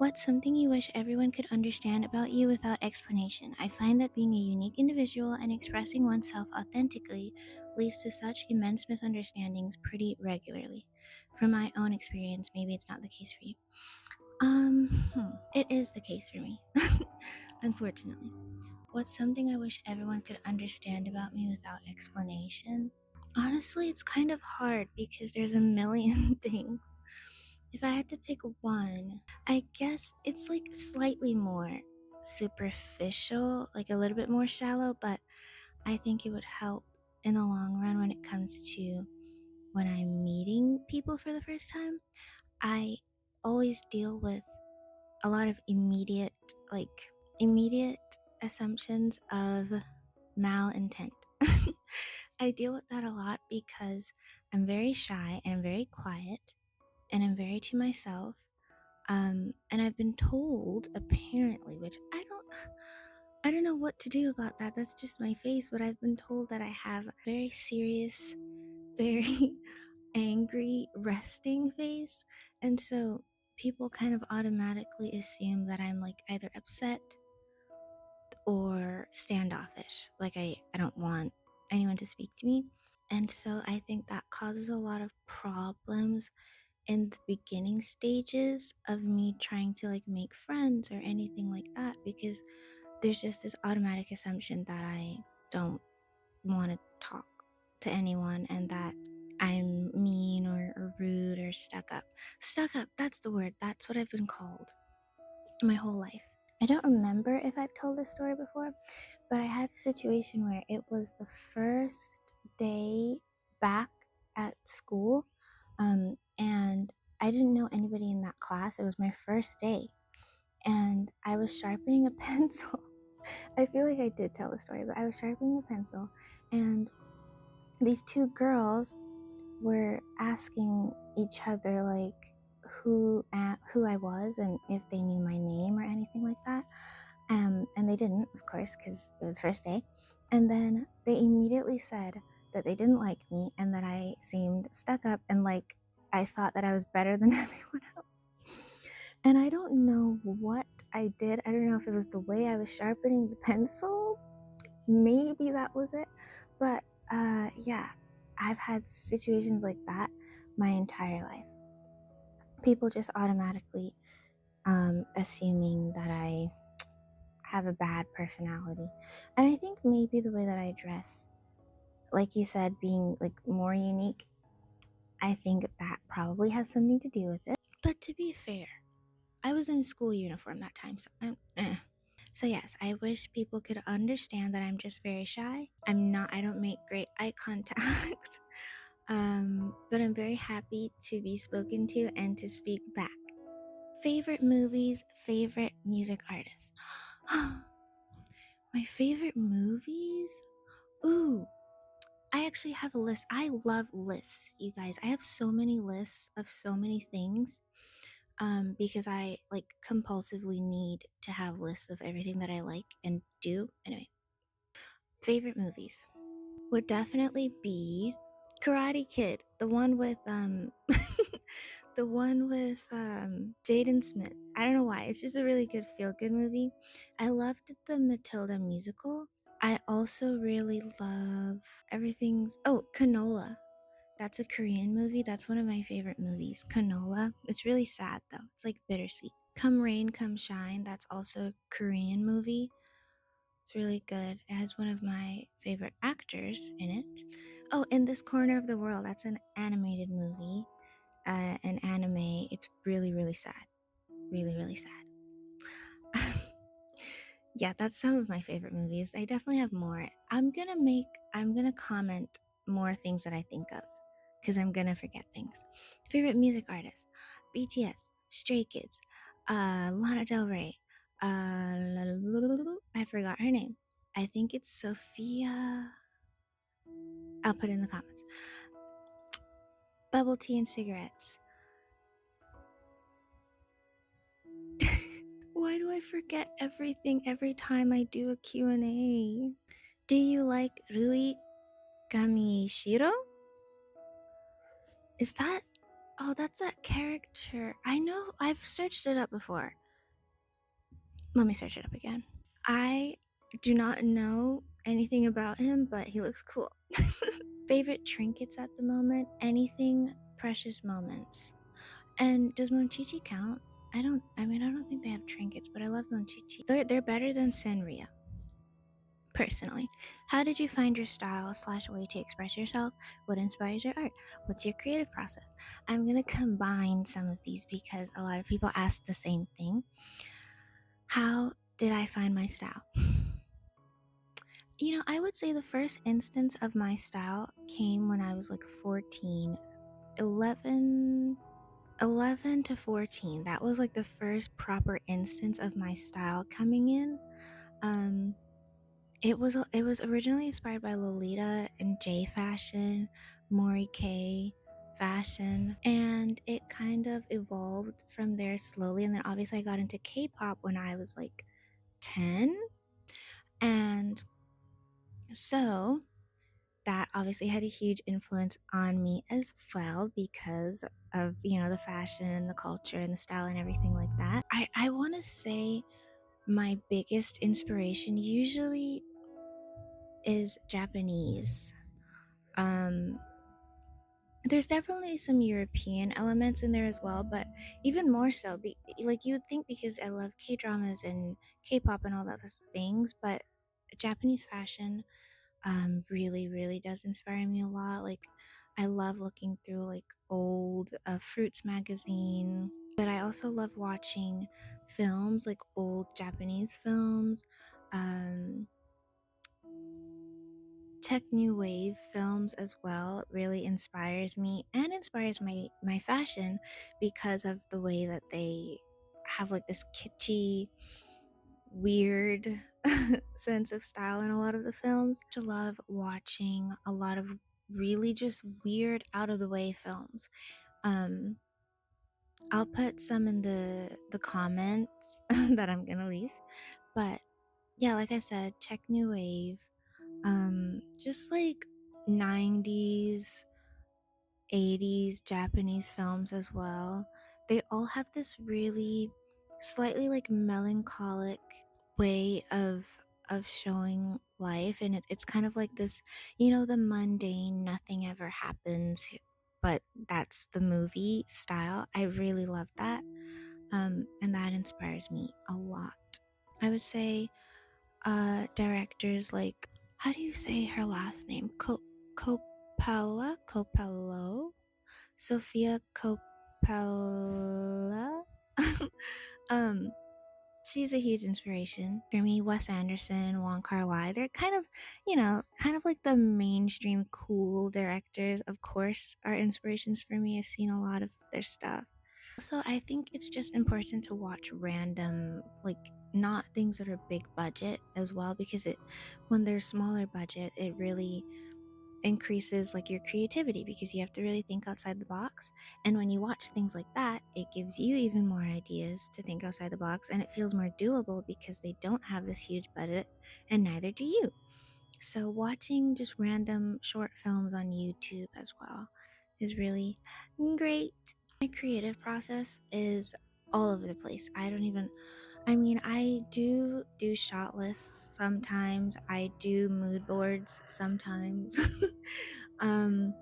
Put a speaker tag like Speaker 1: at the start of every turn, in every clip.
Speaker 1: What's something you wish everyone could understand about you without explanation? I find that being a unique individual and expressing oneself authentically leads to such immense misunderstandings pretty regularly. From my own experience, maybe it's not the case for you. It is the case for me, unfortunately. What's something I wish everyone could understand about me without explanation? Honestly, it's kind of hard because there's a million things. If I had to pick one, I guess it's like slightly more superficial, like a little bit more shallow, but I think it would help in the long run when it comes to when I'm meeting people for the first time. I always deal with a lot of immediate assumptions of malintent. I deal with that a lot because I'm very shy and I'm very quiet and I'm very to myself. And I've been told, apparently, which I don't know what to do about that. That's just my face, but I've been told that I have a very serious, very angry, resting face. And so people kind of automatically assume that I'm like either upset or standoffish. Like I don't want anyone to speak to me. And so I think that causes a lot of problems in the beginning stages of me trying to like make friends or anything like that, because there's just this automatic assumption that I don't want to talk to anyone and that I'm mean or rude or stuck up. Stuck up, that's the word. That's what I've been called my whole life. I don't remember if I've told this story before, but I had a situation where it was the first day back at school, and I didn't know anybody in that class. It was my first day, and I was sharpening a pencil. I feel like I did tell the story, but I was sharpening a pencil, and these two girls were asking each other like who I was and if they knew my name or anything like that. And they didn't, of course, because it was first day. And then they immediately said that they didn't like me and that I seemed stuck up and like I thought that I was better than everyone else. And I don't know what I did. I don't know if it was the way I was sharpening the pencil. Maybe that was it. But yeah, I've had situations like that my entire life. People just automatically assuming that I have a bad personality. And I think maybe the way that I dress, like you said, being like more unique, I think that probably has something to do with it. But to be fair, I was in a school uniform that time, so So yes, I wish people could understand that I'm just very shy. I don't make great eye contact. But I'm very happy to be spoken to and to speak back. Favorite movies, favorite music artists. My favorite movies? Ooh, I actually have a list. I love lists, you guys. I have so many lists of so many things. Because I like compulsively need to have lists of everything that I like and do. Anyway, favorite movies would definitely be Karate Kid, the one with Jaden Smith. I don't know why. It's just a really good feel-good movie. I loved the Matilda musical. I also really love Canola. That's a Korean movie. That's one of my favorite movies. Canola. It's really sad though. It's like bittersweet. Come Rain, Come Shine. That's also a Korean movie. It's really good. It has one of my favorite actors in it. Oh, In This Corner of the World. That's an animated movie. An anime. It's really, really sad. Really, really sad. Yeah, that's some of my favorite movies. I definitely have more. I'm gonna comment more things that I think of because I'm gonna forget things. Favorite music artist: BTS, Stray Kids, Lana Del Rey. I forgot her name. I think it's Sophia. I'll put it in the comments. Bubble tea and cigarettes. Why do I forget everything every time I do a Q&A? Do you like Rui Kamishiro? Is that... Oh, that's that character. I know, I've searched it up before. Let me search it up again. I do not know anything about him, but he looks cool. Favorite trinkets at the moment? Anything precious moments. And does Monchichi count? I don't think they have trinkets, but I love Monchichi. They're better than Sanria, personally. How did you find your style / way to express yourself? What inspires your art? What's your creative process? I'm gonna combine some of these because a lot of people ask the same thing. How did I find my style? I would say the first instance of my style came when I was like 14, 11 to 14. That was like the first proper instance of my style coming in. It was originally inspired by Lolita and J fashion, Mori K fashion, and it kind of evolved from there slowly. And then obviously I got into K-pop when I was like 10, and so that obviously had a huge influence on me as well because of the fashion and the culture and the style and everything like that. I want to say my biggest inspiration usually is Japanese. There's definitely some European elements in there as well, but even more so, like you would think, because I love K dramas and K-pop and all those things, but Japanese fashion really, really does inspire me a lot. Like, I love looking through like old Fruits magazine, but I also love watching films, like old Japanese films. Tech new wave films as well really inspires me and inspires my fashion because of the way that they have like this kitschy, weird sense of style in a lot of the films. I love watching a lot of really just weird, out of the way films. I'll put some in the comments that I'm gonna leave, but yeah, like I said, check new wave, just like 90s, 80s Japanese films as well. They all have this really slightly like melancholic way of showing life, and it's kind of like this, the mundane, nothing ever happens, but that's the movie style. I really love that. And that inspires me a lot. I would say directors like, how do you say her last name? Coppello, Sophia Coppella. um she's a huge inspiration for me. Wes Anderson, Wong Kar-wai, they're kind of like the mainstream cool directors, of course, are inspirations for me. I've seen a lot of their stuff. Also, I think it's just important to watch random, like, not things that are big budget as well, because when they're smaller budget, it really increases like your creativity because you have to really think outside the box. And when you watch things like that, it gives you even more ideas to think outside the box, and it feels more doable because they don't have this huge budget, and neither do you. So watching just random short films on YouTube as well is really great. My creative process is all over the place. I do shot lists sometimes. I do mood boards sometimes. um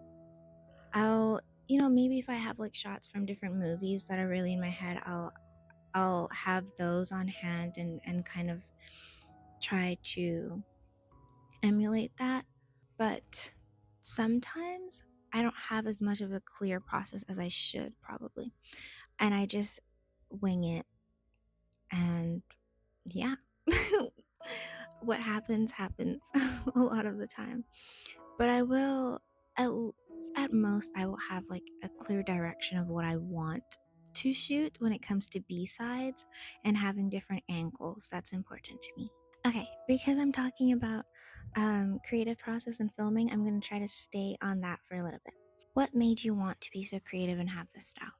Speaker 1: I'll maybe if I have like shots from different movies that are really in my head, I'll have those on hand and kind of try to emulate that. But sometimes I don't have as much of a clear process as I should probably, and I just wing it. And yeah. What happens a lot of the time. But I will, at, at most, I will have like a clear direction of what I want to shoot when it comes to B-sides and having different angles. That's important to me. Okay, because I'm talking about creative process and filming, I'm going to try to stay on that for a little bit. What made you want to be so creative and have this style?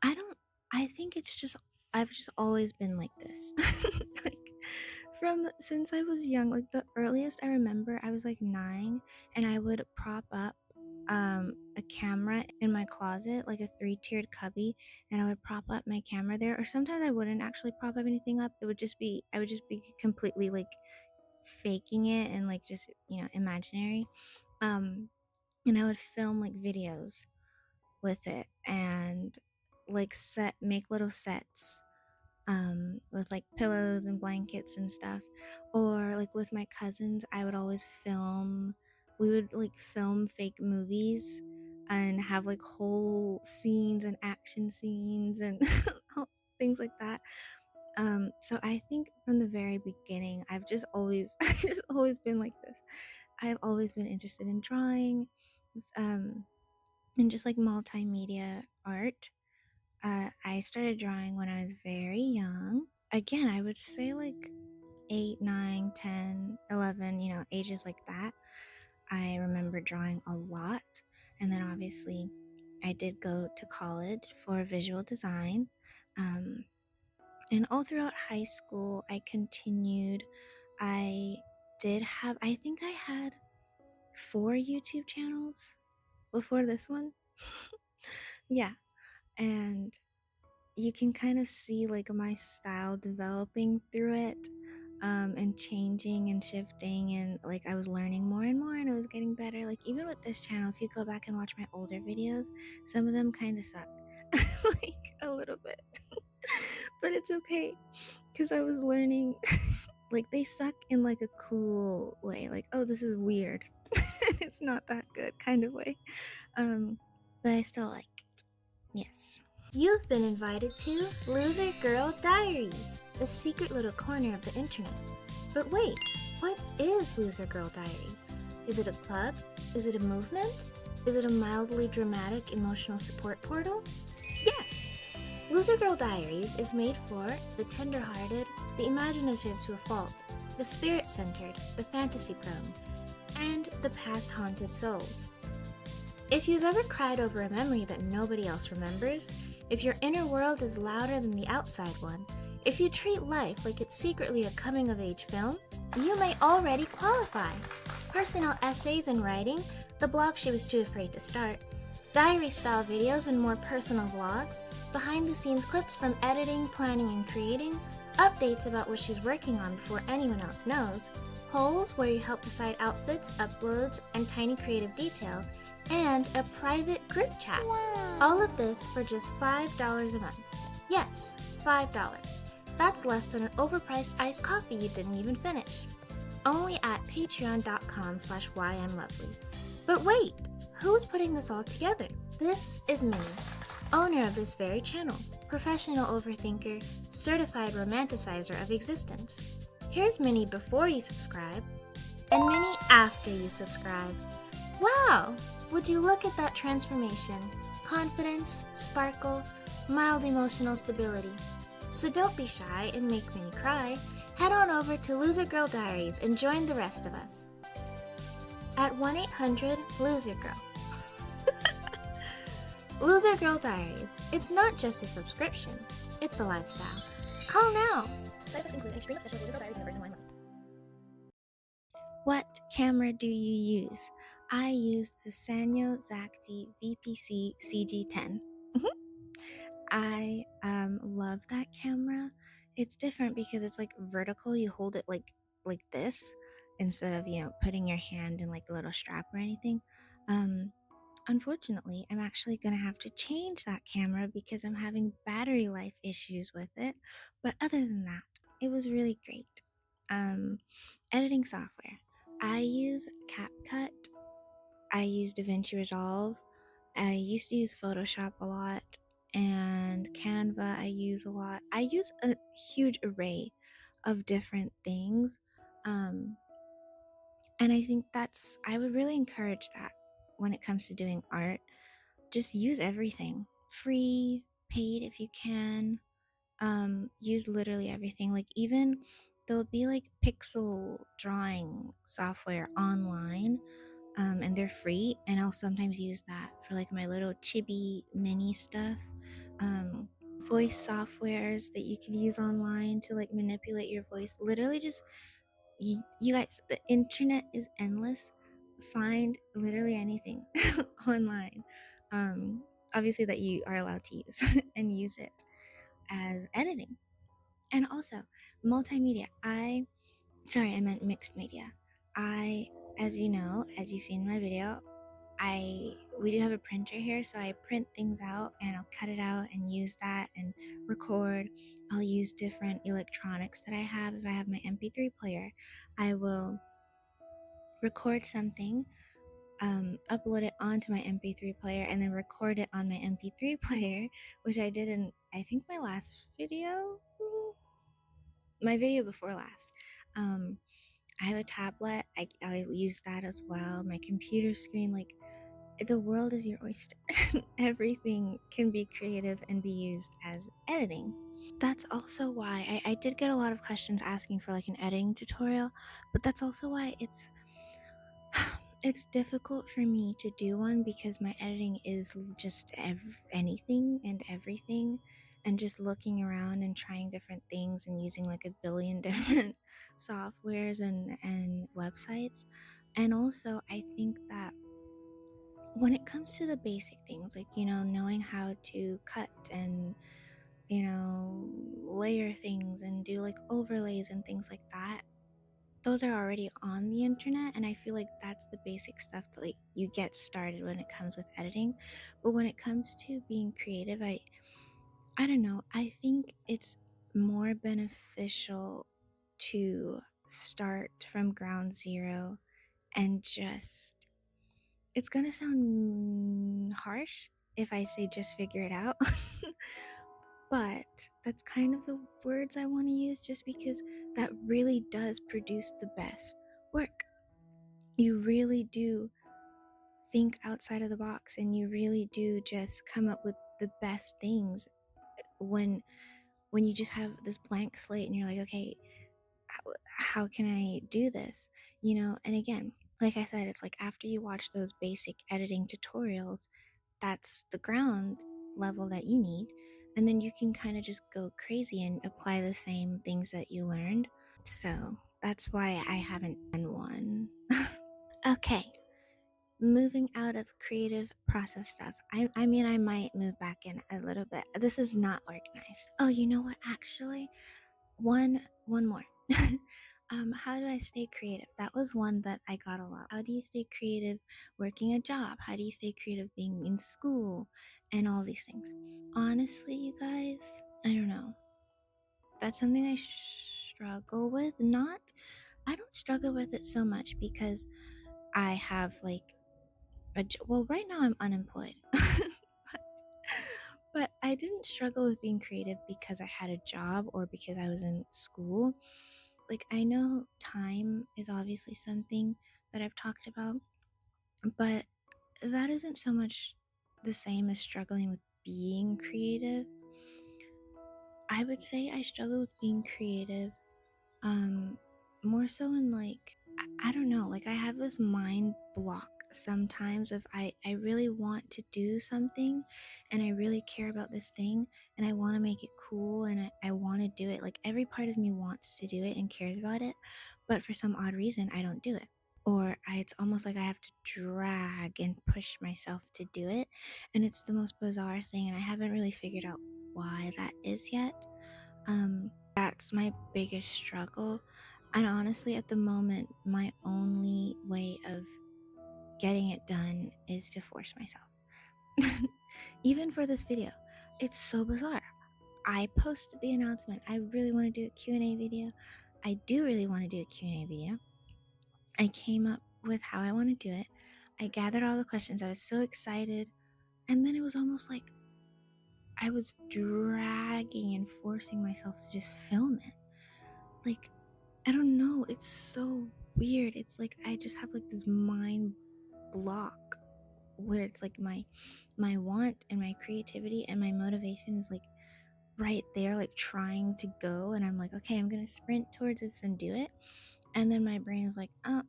Speaker 1: I don't, I think I've just always been like this. Like, since I was young, like the earliest I remember, I was like 9, and I would prop up a camera in my closet, like a three-tiered cubby, and I would prop up my camera there. Or sometimes I wouldn't actually prop up anything up. I would just be completely like faking it and like just, imaginary. Um, and I would film like videos with it and like make little sets with like pillows and blankets and stuff. Or like with my cousins, I would always film, we would like film fake movies and have like whole scenes and action scenes and things like that. So I think from the very beginning, I've just always, I've just always been like this. I've always been interested in drawing, um, and just like multimedia art. I started drawing when I was very young. Again, I would say like 8, 9, 10, 11, ages like that. I remember drawing a lot. And then obviously, I did go to college for visual design. Um, and all throughout high school, I continued. I I think I had 4 YouTube channels before this one. Yeah. And you can kind of see like my style developing through it, and changing and shifting, and like I was learning more and more and I was getting better. Like even with this channel, if you go back and watch my older videos, some of them kind of suck. Like a little bit. But it's okay because I was learning. Like they suck in like a cool way, like, oh, this is weird. It's not that good kind of way. But I still like it. Yes. You've been invited to Loser Girl Diaries, a secret little corner of the internet. But wait, what is Loser Girl Diaries? Is it a club? Is it a movement? Is it a mildly dramatic emotional support portal? Yes! Loser Girl Diaries is made for the tender-hearted, the imaginative to a fault, the spirit-centered, the fantasy-prone, and the past-haunted souls. If you've ever cried over a memory that nobody else remembers, if your inner world is louder than the outside one, if you treat life like it's secretly a coming-of-age film, you may already qualify. Personal essays and writing, the blog she was too afraid to start, diary-style videos and more personal vlogs, behind-the-scenes clips from editing, planning, and creating, updates about what she's working on before anyone else knows, polls where you help decide outfits, uploads, and tiny creative details, and a private group chat. Wow. All of this for just $5 a month. Yes, $5. That's less than an overpriced iced coffee you didn't even finish. Only at patreon.com/Ymlovely. But wait, who's putting this all together? This is Minnie, owner of this very channel, professional overthinker, certified romanticizer of existence. Here's Minnie before you subscribe, and Minnie after you subscribe. Wow! Would you look at that transformation? Confidence, sparkle, mild emotional stability. So don't be shy and make Minnie cry. Head on over to Loser Girl Diaries and join the rest of us. At 1-800-LOSER-GIRL. Loser Girl Diaries. It's not just a subscription, it's a lifestyle. Call now! Side effects include an extreme obsession with Loser Girl Diaries universe and wine. What camera do you use? I use the Sanyo Zacti VPC CG10. I love that camera. It's different because it's like vertical. You hold it like this instead of putting your hand in like a little strap or anything. Unfortunately, I'm actually gonna have to change that camera because I'm having battery life issues with it. But other than that, it was really great. Editing software. I use CapCut. I use DaVinci Resolve. I used to use Photoshop a lot, and Canva I use a lot. I use a huge array of different things. And I think I would really encourage that when it comes to doing art. Just use everything. Free, paid if you can. Use literally everything. Like even there'll be like pixel drawing software online, and they're free, and I'll sometimes use that for like my little chibi mini stuff. um, Voice softwares that you can use online to like manipulate your voice. Literally just you guys, the internet is endless. find literally anything online, obviously that you are allowed to use, and use it as editing. And also multimedia. I meant mixed media. As you know, as you've seen in my video, we do have a printer here, so I print things out and I'll cut it out and use that and record. I'll use different electronics that I have. If I have my MP3 player, I will record something, upload it onto my MP3 player, and then record it on my MP3 player, which I did in, I think, my last video, my video before last. I have a tablet. I use that as well. My computer screen, like, the world is your oyster. Everything can be creative and be used as editing. That's also why I did get a lot of questions asking for like an editing tutorial, but that's also why it's difficult for me to do one, because my editing is just anything and everything, and just looking around and trying different things and using like a billion different softwares and websites. And also I think that when it comes to the basic things, like, knowing how to cut and, layer things and do like overlays and things like that, those are already on the internet. And I feel like that's the basic stuff that like you get started when it comes with editing. But when it comes to being creative, I don't know, I think it's more beneficial to start from ground zero and just, it's gonna sound harsh if I say just figure it out, but that's kind of the words I want to use, just because that really does produce the best work. You really do think outside of the box, and you really do just come up with the best things when you just have this blank slate and you're like, okay, how can I do this? And again, like I said, it's like after you watch those basic editing tutorials, that's the ground level that you need. And then you can kind of just go crazy and apply the same things that you learned. So that's why I haven't done one. Okay, moving out of creative process stuff. I mean, I might move back in a little bit. This is not organized. Oh, you know what? Actually, one more. How do I stay creative? That was one that I got a lot. How do you stay creative working a job? How do you stay creative being in school and all these things? Honestly, you guys, I don't know. That's something I struggle with. I don't struggle with it so much because I have like well, right now I'm unemployed. But I didn't struggle with being creative because I had a job or because I was in school. Like, I know time is obviously something that I've talked about, but that isn't so much the same as struggling with being creative. I would say I struggle with being creative more so in like, I don't know, like I have this mind block sometimes of I really want to do something and I really care about this thing and I want to make it cool and I want to do it. Like every part of me wants to do it and cares about it, but for some odd reason I don't do it. Or it's almost like I have to drag and push myself to do it. And it's the most bizarre thing and I haven't really figured out why that is yet. That's my biggest struggle. And honestly, at the moment, my only way of getting it done is to force myself. Even for this video, it's so bizarre. I posted the announcement. I really want to do a Q&A video. I do really want to do a Q&A video. I came up with how I want to do it. I gathered all the questions. I was so excited. And then it was almost like I was dragging and forcing myself to just film it. Like, I don't know, it's so weird. It's like I just have like this mind block where it's like my want and my creativity and my motivation is like right there, like trying to go, and I'm like, okay, I'm gonna sprint towards this and do it. And then my brain is like, oh,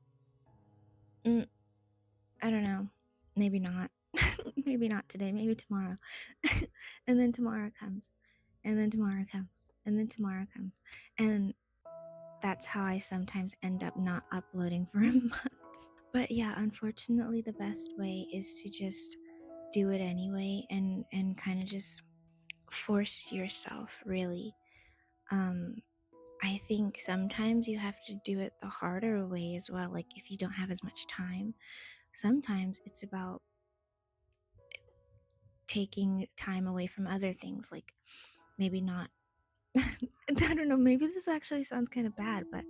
Speaker 1: I don't know, maybe not. Maybe not today, maybe tomorrow. And then tomorrow comes, and then tomorrow comes, and then tomorrow comes. And that's how I sometimes end up not uploading for a month. But yeah, unfortunately, the best way is to just do it anyway and kind of just force yourself, really. Um, I think sometimes you have to do it the harder way as well. Like if you don't have as much time, sometimes it's about taking time away from other things, like maybe not. I don't know, maybe this actually sounds kind of bad, but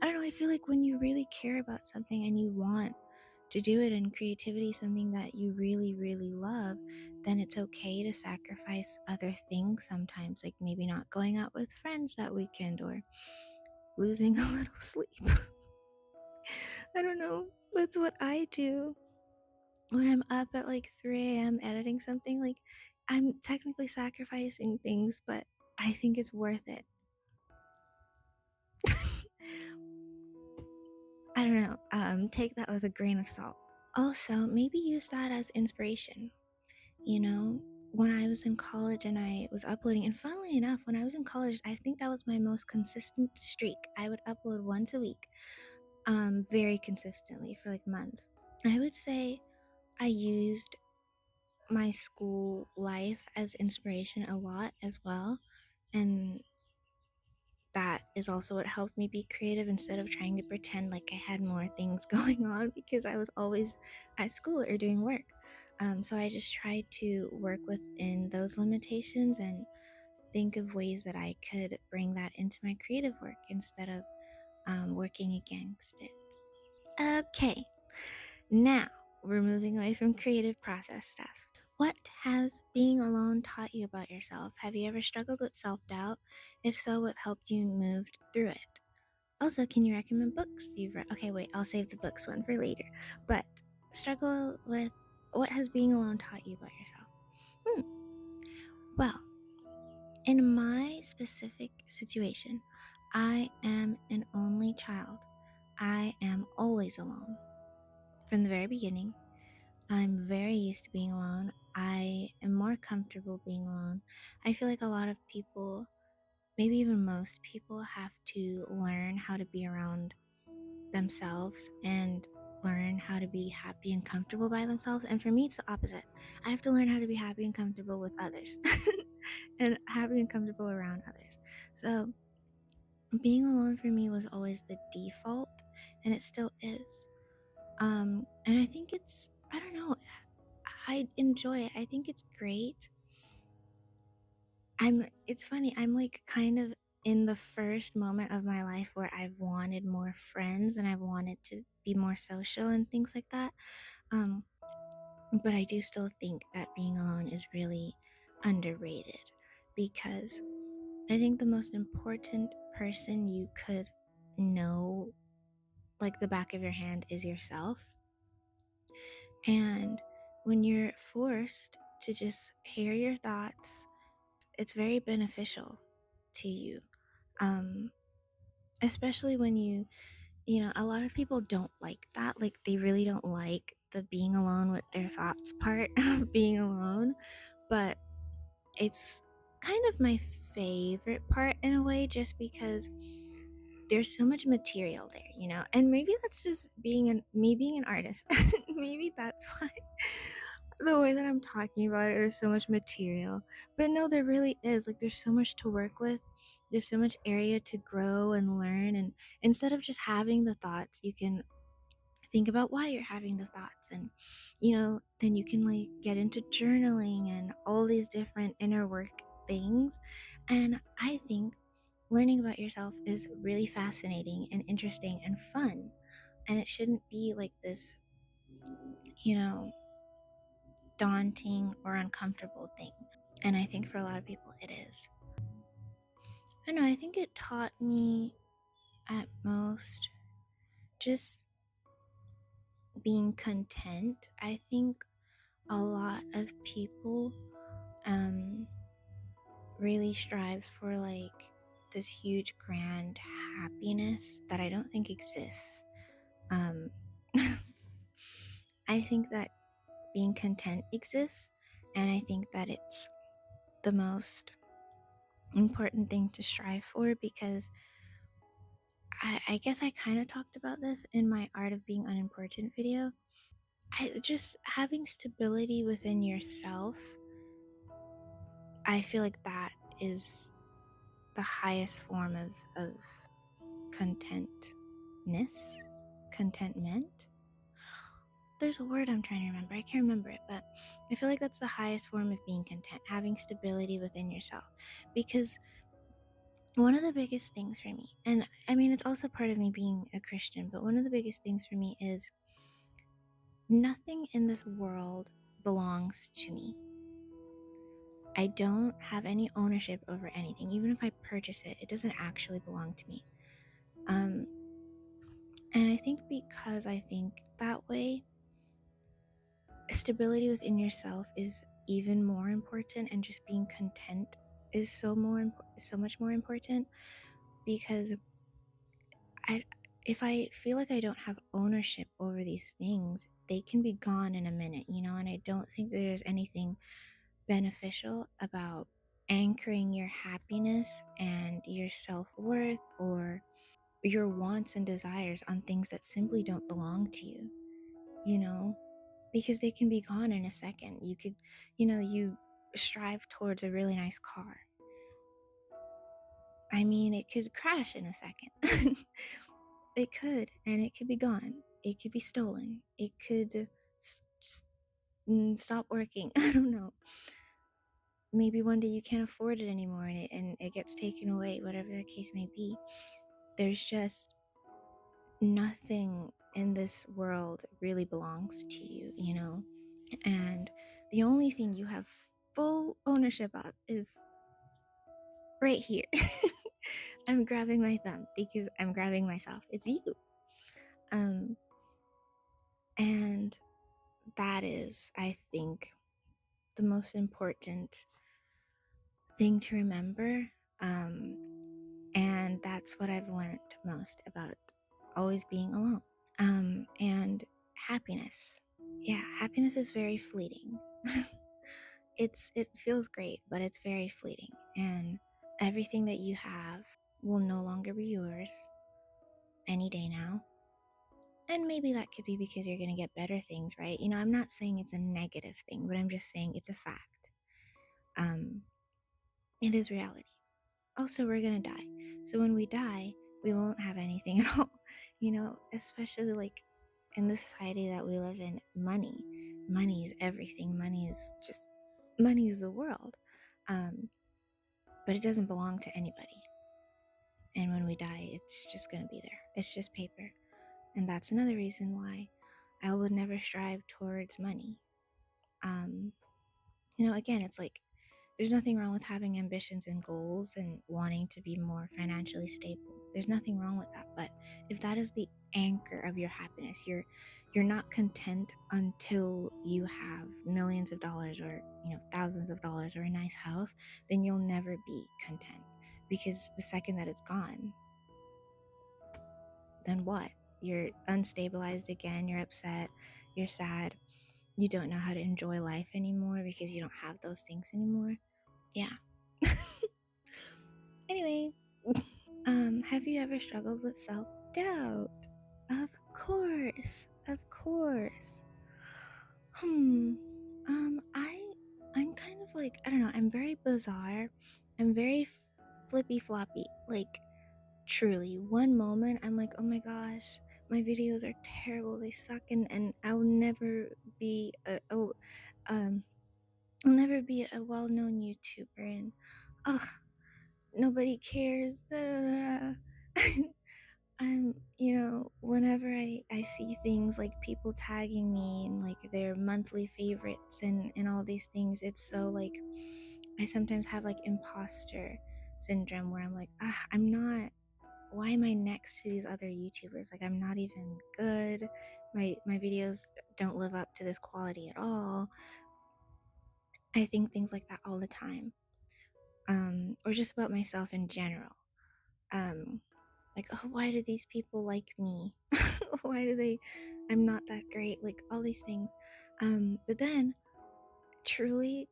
Speaker 1: I don't know. I feel like when you really care about something and you want to do it, and creativity is something that you really, really love, then it's okay to sacrifice other things sometimes, like maybe not going out with friends that weekend or losing a little sleep. I don't know. That's what I do when I'm up at like 3 a.m. editing something. Like, I'm technically sacrificing things, but I think it's worth it. I don't know. Take that with a grain of salt. Also, maybe use that as inspiration. You know, when I was in college and I was uploading, and funnily enough, when I was in college, I think that was my most consistent streak. I would upload once a week, very consistently for like months. I would say I used my school life as inspiration a lot as well. And that is also what helped me be creative instead of trying to pretend like I had more things going on because I was always at school or doing work. So I just tried to work within those limitations and think of ways that I could bring that into my creative work instead of working against it. Okay, now we're moving away from creative process stuff. What has being alone taught you about yourself? Have you ever struggled with self-doubt? If so, what helped you move through it? Also, can you recommend books you've read? Okay, wait, I'll save the books one for later. But struggle with what has being alone taught you about yourself? Well, in my specific situation, I am an only child. I am always alone. From the very beginning, I'm very used to being alone. I am more comfortable being alone. I feel like a lot of people, maybe even most people, have to learn how to be around themselves and learn how to be happy and comfortable by themselves. And for me, it's the opposite. I have to learn how to be happy and comfortable with others and happy and comfortable around others. So being alone for me was always the default, and it still is. And I think I don't know, I enjoy it. I think it's great. It's funny, I'm like kind of in the first moment of my life where I've wanted more friends and I've wanted to be more social and things like that. Um, but I do still think that being alone is really underrated because I think the most important person you could know, like the back of your hand, is yourself. And when you're forced to just hear your thoughts, it's very beneficial to you. Um, Especially when a lot of people don't like that. Like, they really don't like the being alone with their thoughts part of being alone. But it's kind of my favorite part in a way, just because there's so much material there, and maybe that's just me being an artist. Maybe that's why the way that I'm talking about it, there's so much material. But no, there really is. Like, there's so much to work with. There's so much area to grow and learn. And instead of just having the thoughts, you can think about why you're having the thoughts. And, then you can like get into journaling and all these different inner work things. And I think learning about yourself is really fascinating and interesting and fun. And it shouldn't be like this, you know, daunting or uncomfortable thing. And I think for a lot of people it is. I don't know, I think it taught me at most just being content. I think a lot of people um really strive for like this huge grand happiness that I don't think exists. Um I think that being content exists, and I think that it's the most important thing to strive for, because I guess I kind of talked about this in my Art of Being Unimportant video. Just having stability within yourself, I feel like that is the highest form of contentness, contentment. There's a word I'm trying to remember. I can't remember it, but I feel like that's the highest form of being content, having stability within yourself. Because one of the biggest things for me, and I mean, it's also part of me being a Christian, but one of the biggest things for me is nothing in this world belongs to me. I don't have any ownership over anything. Even if I purchase it, it doesn't actually belong to me. And I think because I think that way, stability within yourself is even more important, and just being content is so much more important. Because if I feel like I don't have ownership over these things, they can be gone in a minute, and I don't think that there's anything beneficial about anchoring your happiness and your self-worth or your wants and desires on things that simply don't belong to you, you know, because they can be gone in a second. You could, you strive towards a really nice car. I mean, it could crash in a second. It could, and it could be gone. It could be stolen. It could stop working. I don't know. Maybe one day you can't afford it anymore, and it gets taken away, whatever the case may be. There's just nothing in this world really belongs to you. And the only thing you have full ownership of is right here. I'm grabbing my thumb because I'm grabbing myself. It's you. And that is, I think, the most important thing to remember. And that's what I've learned most about always being alone. And happiness. Yeah, happiness is very fleeting. It feels great, but it's very fleeting. And everything that you have will no longer be yours any day now. And maybe that could be because you're going to get better things, right? I'm not saying it's a negative thing, but I'm just saying it's a fact. It is reality. Also, we're going to die. So when we die, we won't have anything at all, especially like in the society that we live in. Money is everything. Money is the world. But it doesn't belong to anybody. And when we die, it's just going to be there. It's just paper. And that's another reason why I would never strive towards money. Again, it's like there's nothing wrong with having ambitions and goals and wanting to be more financially stable. There's nothing wrong with that. But if that is the anchor of your happiness, you're not content until you have millions of dollars or thousands of dollars or a nice house, then you'll never be content. Because the second that it's gone, then what? You're unstabilized again, you're upset, you're sad, you don't know how to enjoy life anymore because you don't have those things anymore. Yeah. Anyway, have you ever struggled with self-doubt? Of course. I'm kind of like, I don't know, I'm very bizarre. I'm very flippy floppy. Like, truly, one moment I'm like, oh my gosh, my videos are terrible, they suck, and I'll never be I'll never be a well-known YouTuber, and nobody cares. Whenever I see things like people tagging me and like their monthly favorites and all these things, it's so like I sometimes have like imposter syndrome where I'm like, I'm not, why am I next to these other YouTubers? Like, I'm not even good. My videos don't live up to this quality at all. I think things like that all the time. Or just about myself in general. Like, oh, why do these people like me? Why do they, I'm not that great, like all these things. But then truly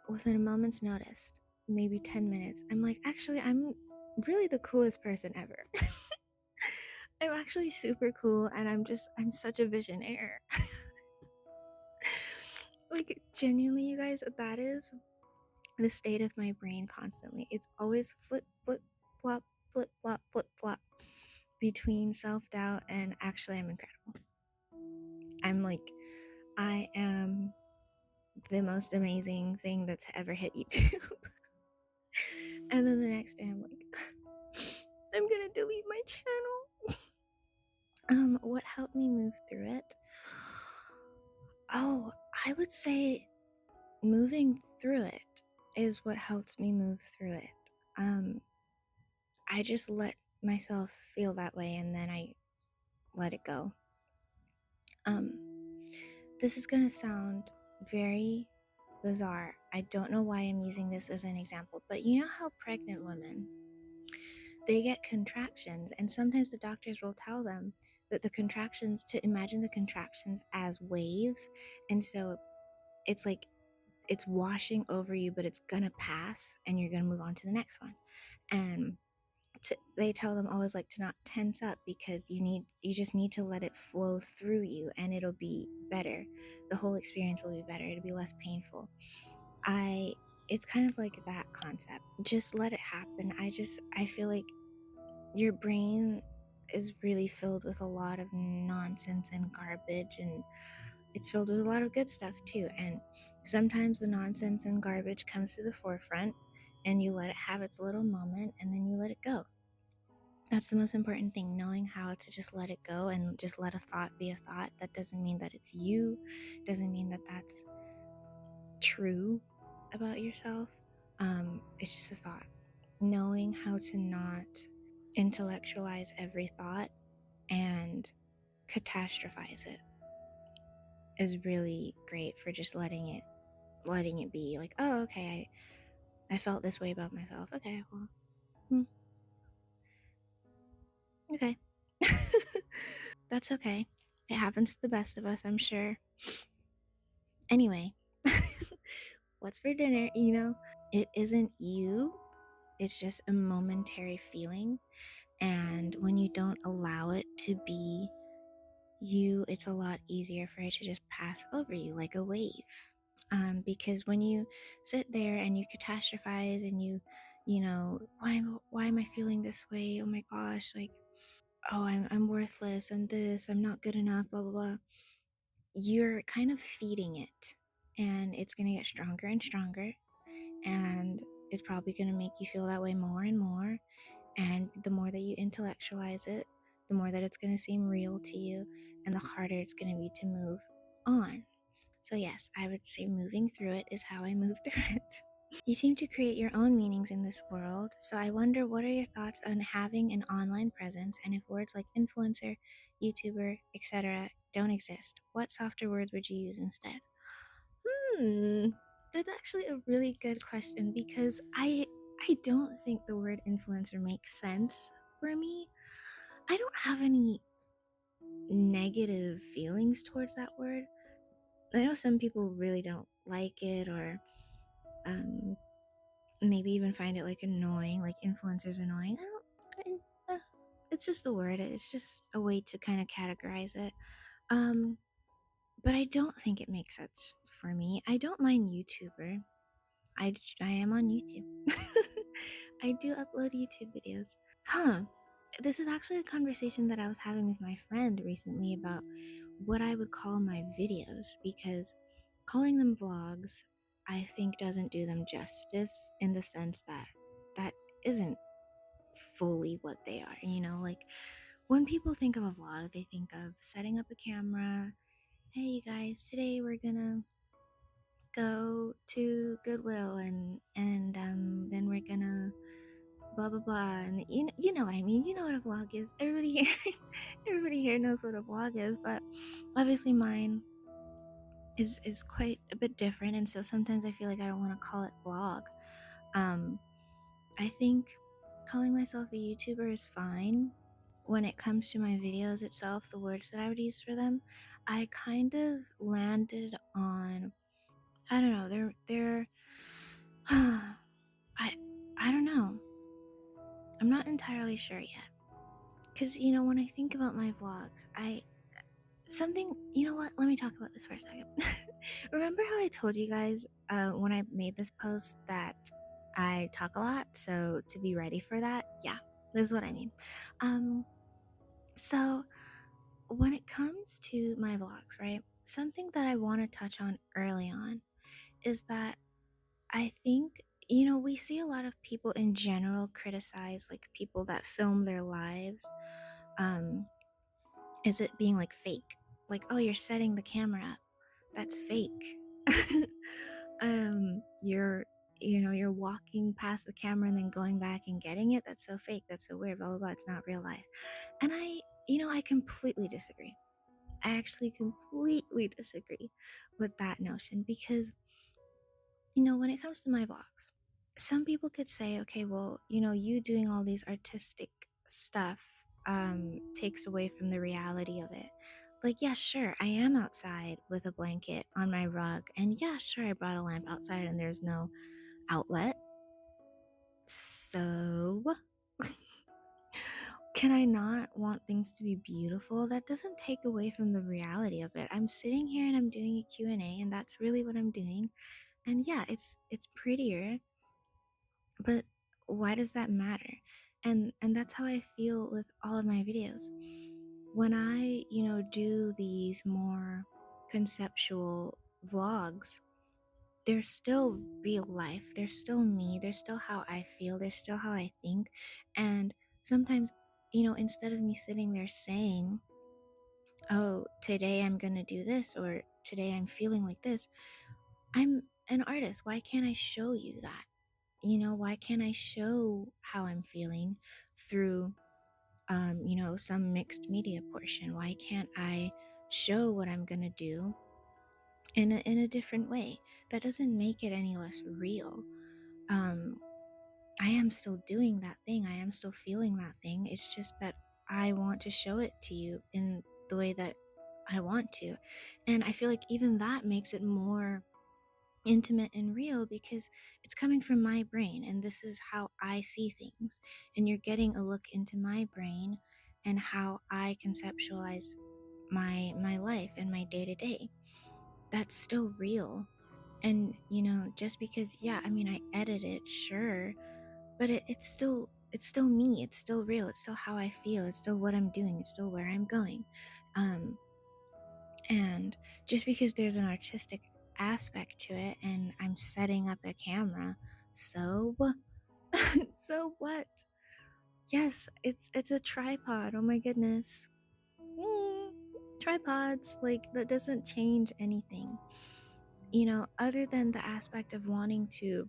Speaker 1: within a moment's notice, maybe 10 minutes, I'm like, actually, I'm really the coolest person ever. I'm actually super cool and I'm such a visionaire. Like genuinely, you guys, that is the state of my brain constantly. It's always flip, flip, flop, flip, flop, flip, flop between self doubt and actually I'm incredible. I'm like, I am the most amazing thing that's ever hit YouTube. And then the next day I'm like, I'm gonna delete my channel. What helped me move through it? Oh, I would say moving through it is what helps me move through it. I just let myself feel that way and then I let it go. This is gonna sound very bizarre. I don't know why I'm using this as an example, but you know how pregnant women, they get contractions, and sometimes the doctors will tell them that the contractions, to imagine the contractions as waves, and so it's like it's washing over you, but it's gonna pass and you're gonna move on to the next one. And they tell them always like to not tense up because you just need to let it flow through you and it'll be better. The whole experience will be better. It'll be less painful. It's kind of like that concept. Just let it happen. I feel like your brain is really filled with a lot of nonsense and garbage, and it's filled with a lot of good stuff too. And sometimes the nonsense and garbage comes to the forefront and you let it have its little moment and then you let it go. That's the most important thing, knowing how to just let it go and just let a thought be a thought. That doesn't mean that it's you, doesn't mean that that's true about yourself. It's just a thought. Knowing how to not intellectualize every thought and catastrophize it is really great for just letting it be like, oh, okay, I felt this way about myself. Okay, well, okay. That's okay. It happens to the best of us, I'm sure. Anyway, what's for dinner? It isn't you, it's just a momentary feeling. And when you don't allow it to be you, it's a lot easier for it to just pass over you like a wave. Because when you sit there and you catastrophize and why am I feeling this way? Oh my gosh, like, oh, I'm worthless, and this, I'm not good enough, blah blah blah. You're kind of feeding it, and it's gonna get stronger and stronger, and it's probably gonna make you feel that way more and more. And the more that you intellectualize it, the more that it's gonna seem real to you, and the harder it's gonna be to move on. So yes, I would say moving through it is how I move through it. You seem to create your own meanings in this world, so I wonder, what are your thoughts on having an online presence, and if words like influencer, YouTuber, etc. don't exist, what softer words would you use instead? That's actually a really good question because I don't think the word influencer makes sense for me. I don't have any negative feelings towards that word. I know some people really don't like it, or um maybe even find it like annoying, like influencers annoying. It's just a word. It's just a way to kind of categorize it. Um, but I don't think it makes sense for me. I don't mind YouTuber. I am on YouTube. I do upload YouTube videos. Huh. This is actually a conversation that I was having with my friend recently about what I would call my videos, because calling them vlogs, I think, doesn't do them justice, in the sense that that isn't fully what they are. Like, when people think of a vlog, they think of setting up a camera. Hey, you guys, today we're gonna go to Goodwill, and then we're gonna blah blah blah, and you know what I mean. You know what a vlog is. Everybody here, everybody here knows what a vlog is, but obviously mine is quite a bit different, and so sometimes I feel like I don't want to call it vlog. Um, I think calling myself a YouTuber is fine. When it comes to my videos itself, the words that I would use for them, I kind of landed on, I don't know, they're I I don't know. I'm not entirely sure yet. Cause when I think about my vlogs, you know what? Let me talk about this for a second. Remember how I told you guys when I made this post that I talk a lot? So to be ready for that, yeah, this is what I mean. Um, so when it comes to my vlogs, right? Something that I want to touch on early on is that I think, we see a lot of people in general criticize like people that film their lives. Um, is it being like fake? Like, oh, you're setting the camera up. That's fake. You're you're walking past the camera and then going back and getting it. That's so fake. That's so weird. Blah blah blah. It's not real life. And I completely disagree. I actually completely disagree with that notion because when it comes to my vlogs, some people could say, okay, well, you doing all these artistic stuff takes away from the reality of it. Like, yeah, sure, I am outside with a blanket on my rug, and yeah, sure, I brought a lamp outside and there's no outlet. So, can I not want things to be beautiful? That doesn't take away from the reality of it. I'm sitting here and I'm doing a Q&A, and that's really what I'm doing. And yeah, it's prettier, but why does that matter? And that's how I feel with all of my videos. When I do these more conceptual vlogs, they're still real life, they're still me, they're still how I feel, they're still how I think. And sometimes, instead of me sitting there saying, oh, today I'm gonna do this, or today I'm feeling like this, I'm an artist, why can't I show you that? Why can't I show how I'm feeling through some mixed media portion? Why can't I show what I'm gonna do in a different way? That doesn't make it any less real. um I am still doing that thing, I am still feeling that thing. It's just that I want to show it to you in the way that I want to. And I feel like even that makes it more intimate and real because it's coming from my brain and this is how I see things. And you're getting a look into my brain and how I conceptualize my life and my day to day. That's still real. And just because, yeah, I mean, I edit it, sure, but it's still me, it's still real, it's still how I feel, it's still what I'm doing, it's still where I'm going. um and just because there's an artistic aspect to it and I'm setting up a camera, so so what? Yes, it's a tripod. Oh my goodness. Mm, tripods, like, that doesn't change anything. Other than the aspect of wanting to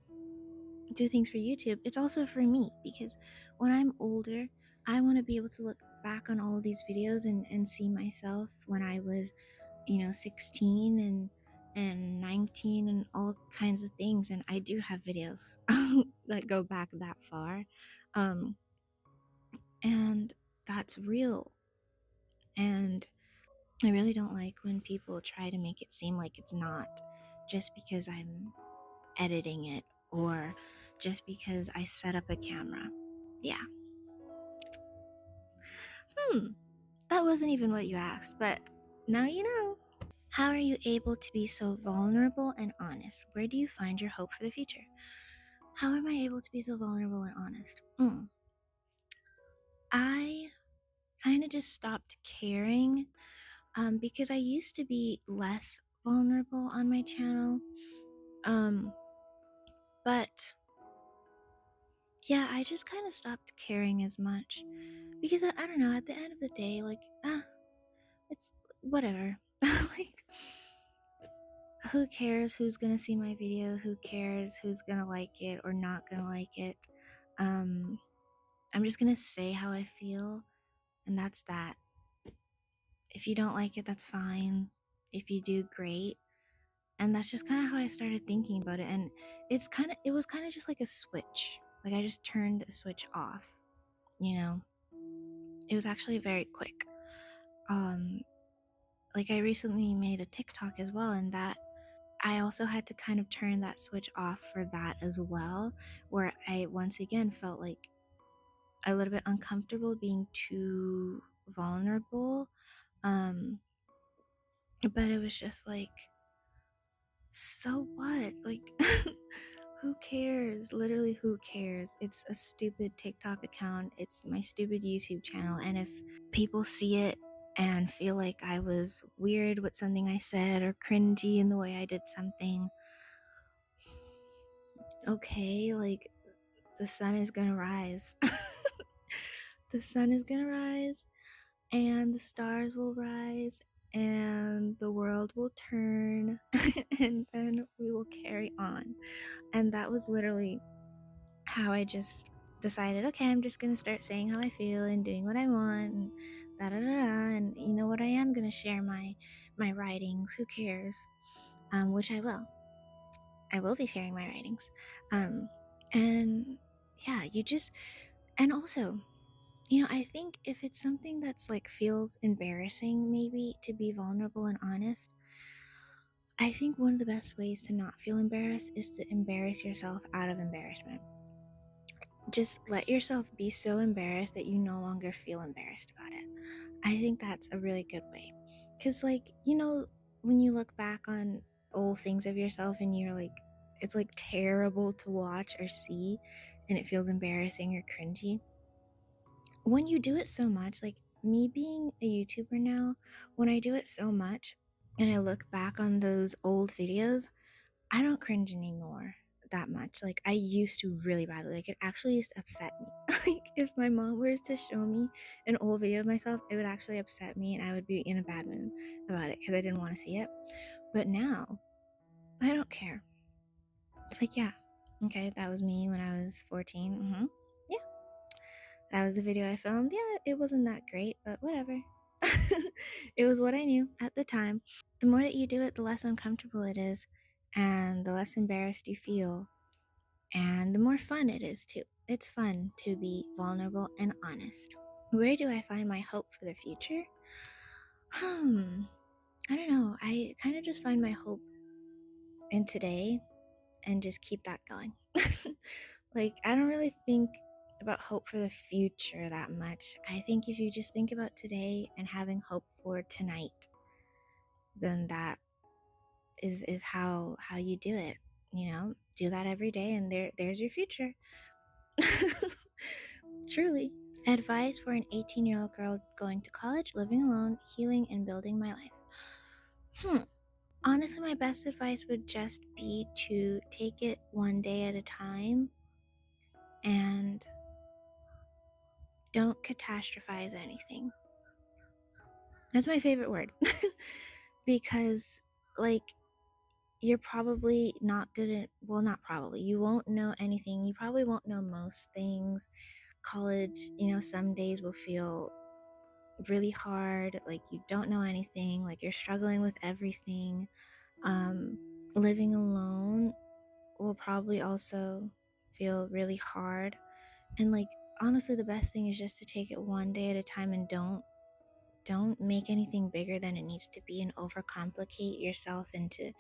Speaker 1: do things for YouTube, it's also for me because when I'm older, I want to be able to look back on all of these videos and see myself when I was 16 and 19 and all kinds of things. And I do have videos that go back that far. um and that's real. And I really don't like when people try to make it seem like it's not, just because I'm editing it or just because I set up a camera. Yeah. That wasn't even what you asked, but now you know. How are you able to be so vulnerable and honest? Where do you find your hope for the future? How am I able to be so vulnerable and honest? I kind of just stopped caring because I used to be less vulnerable on my channel. But yeah, I just kind of stopped caring as much because I don't know, at the end of the day, like, it's whatever. Like, who cares who's gonna see my video? Who cares who's gonna like it or not gonna like it? Um, I'm just gonna say how I feel, and that's that. If you don't like it, that's fine. If you do, great. And that's just kind of how I started thinking about it. And it was kind of just like a switch. Like, I just turned a switch off, you know? It was actually very quick. Like, I recently made a TikTok as well, and that I also had to kind of turn that switch off for that as well, where I once again felt like a little bit uncomfortable being too vulnerable. Um, but it was just like, so what? Like, who cares? Literally, who cares? It's a stupid TikTok account. It's my stupid YouTube channel. And if people see it and feel like I was weird with something I said or cringy in the way I did something, okay, like, the sun is gonna rise. The sun is gonna rise, and the stars will rise, and the world will turn, and then we will carry on. And that was literally how I just decided, okay, I'm just gonna start saying how I feel and doing what I want, and da da da da. And you know what? I am gonna share my writings. Who cares? Which I will. I will be sharing my writings. And yeah, you just, and also, I think if it's something that's like feels embarrassing, maybe to be vulnerable and honest, I think one of the best ways to not feel embarrassed is to embarrass yourself out of embarrassment. Just let yourself be so embarrassed that you no longer feel embarrassed about it. I think that's a really good way. Because, like, when you look back on old things of yourself and you're like, it's like terrible to watch or see and it feels embarrassing or cringy. When you do it so much, like me being a YouTuber now, when I do it so much and I look back on those old videos, I don't cringe anymore that much. Like, I used to really badly. Like, it actually used to upset me. Like, if my mom were to show me an old video of myself, it would actually upset me and I would be in a bad mood about it because I didn't want to see it. But now, I don't care. It's like, yeah, okay, that was me when I was 14. Yeah, that was the video I filmed. Yeah, it wasn't that great, but whatever. It was what I knew at the time. The more that you do it, the less uncomfortable it is, and the less embarrassed you feel, and the more fun it is too. It's fun to be vulnerable and honest. Where do I find my hope for the future? I don't know. I kind of just find my hope in today and just keep that going. Like, I don't really think about hope for the future that much. I think if you just think about today and having hope for tonight, then that is how you do it. Do that every day and there's your future. Truly. Advice for an 18-year-old girl going to college, living alone, healing, and building my life. Honestly, my best advice would just be to take it one day at a time and don't catastrophize anything. That's my favorite word. Because, like, you're probably not good at, well, not probably, you won't know anything. You probably won't know most things. College, some days will feel really hard, like you don't know anything, like you're struggling with everything. Living alone will probably also feel really hard. And, like, honestly, the best thing is just to take it one day at a time and don't make anything bigger than it needs to be and overcomplicate yourself into,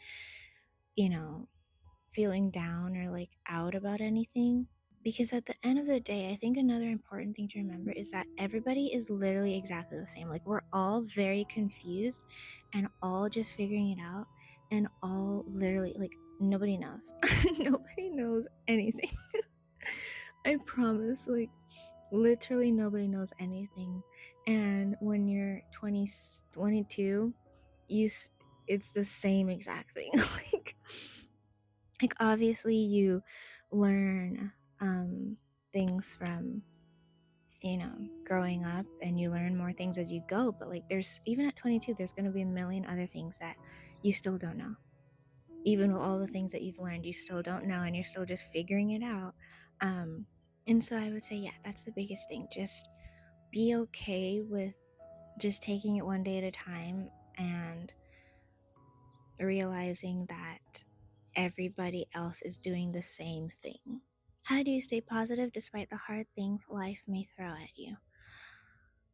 Speaker 1: feeling down or like out about anything. Because at the end of the day, I think another important thing to remember is that everybody is literally exactly the same. Like, we're all very confused and all just figuring it out, and all literally, like, nobody knows. Nobody knows anything. I promise. Like, literally nobody knows anything. And when you're 20, 22, it's the same exact thing. like obviously you learn things from growing up, and you learn more things as you go, but like, there's, even at 22, there's going to be a million other things that you still don't know. Even with all the things that you've learned, you still don't know, and you're still just figuring it out. And so I would say, yeah, that's the biggest thing. Just be okay with just taking it one day at a time and realizing that everybody else is doing the same thing. How do you stay positive despite the hard things life may throw at you?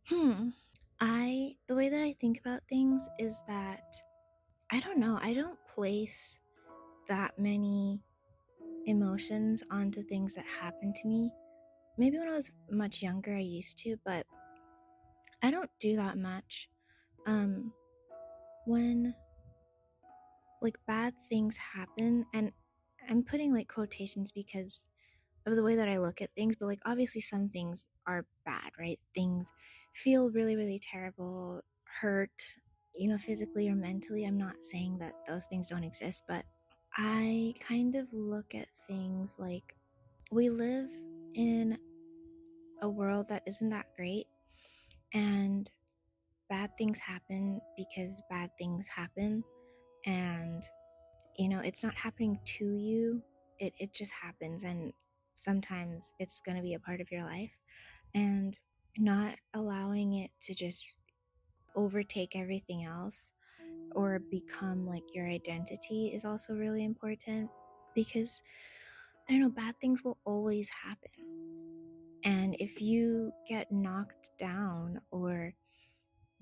Speaker 1: The way that I think about things is that, I don't know, I don't place that many emotions onto things that happen to me. maybe when I was much younger, I used to, but I don't do that much. Um, when like bad things happen, and I'm putting like quotations because of the way that I look at things, but like obviously some things are bad, right? Things feel really, really terrible, hurt, physically or mentally. I'm not saying that those things don't exist, but I kind of look at things like we live in a world that isn't that great, and bad things happen because bad things happen. And it's not happening to you, it just happens, and sometimes it's going to be a part of your life, and not allowing it to just overtake everything else or become like your identity is also really important, because I don't know, bad things will always happen. And if you get knocked down or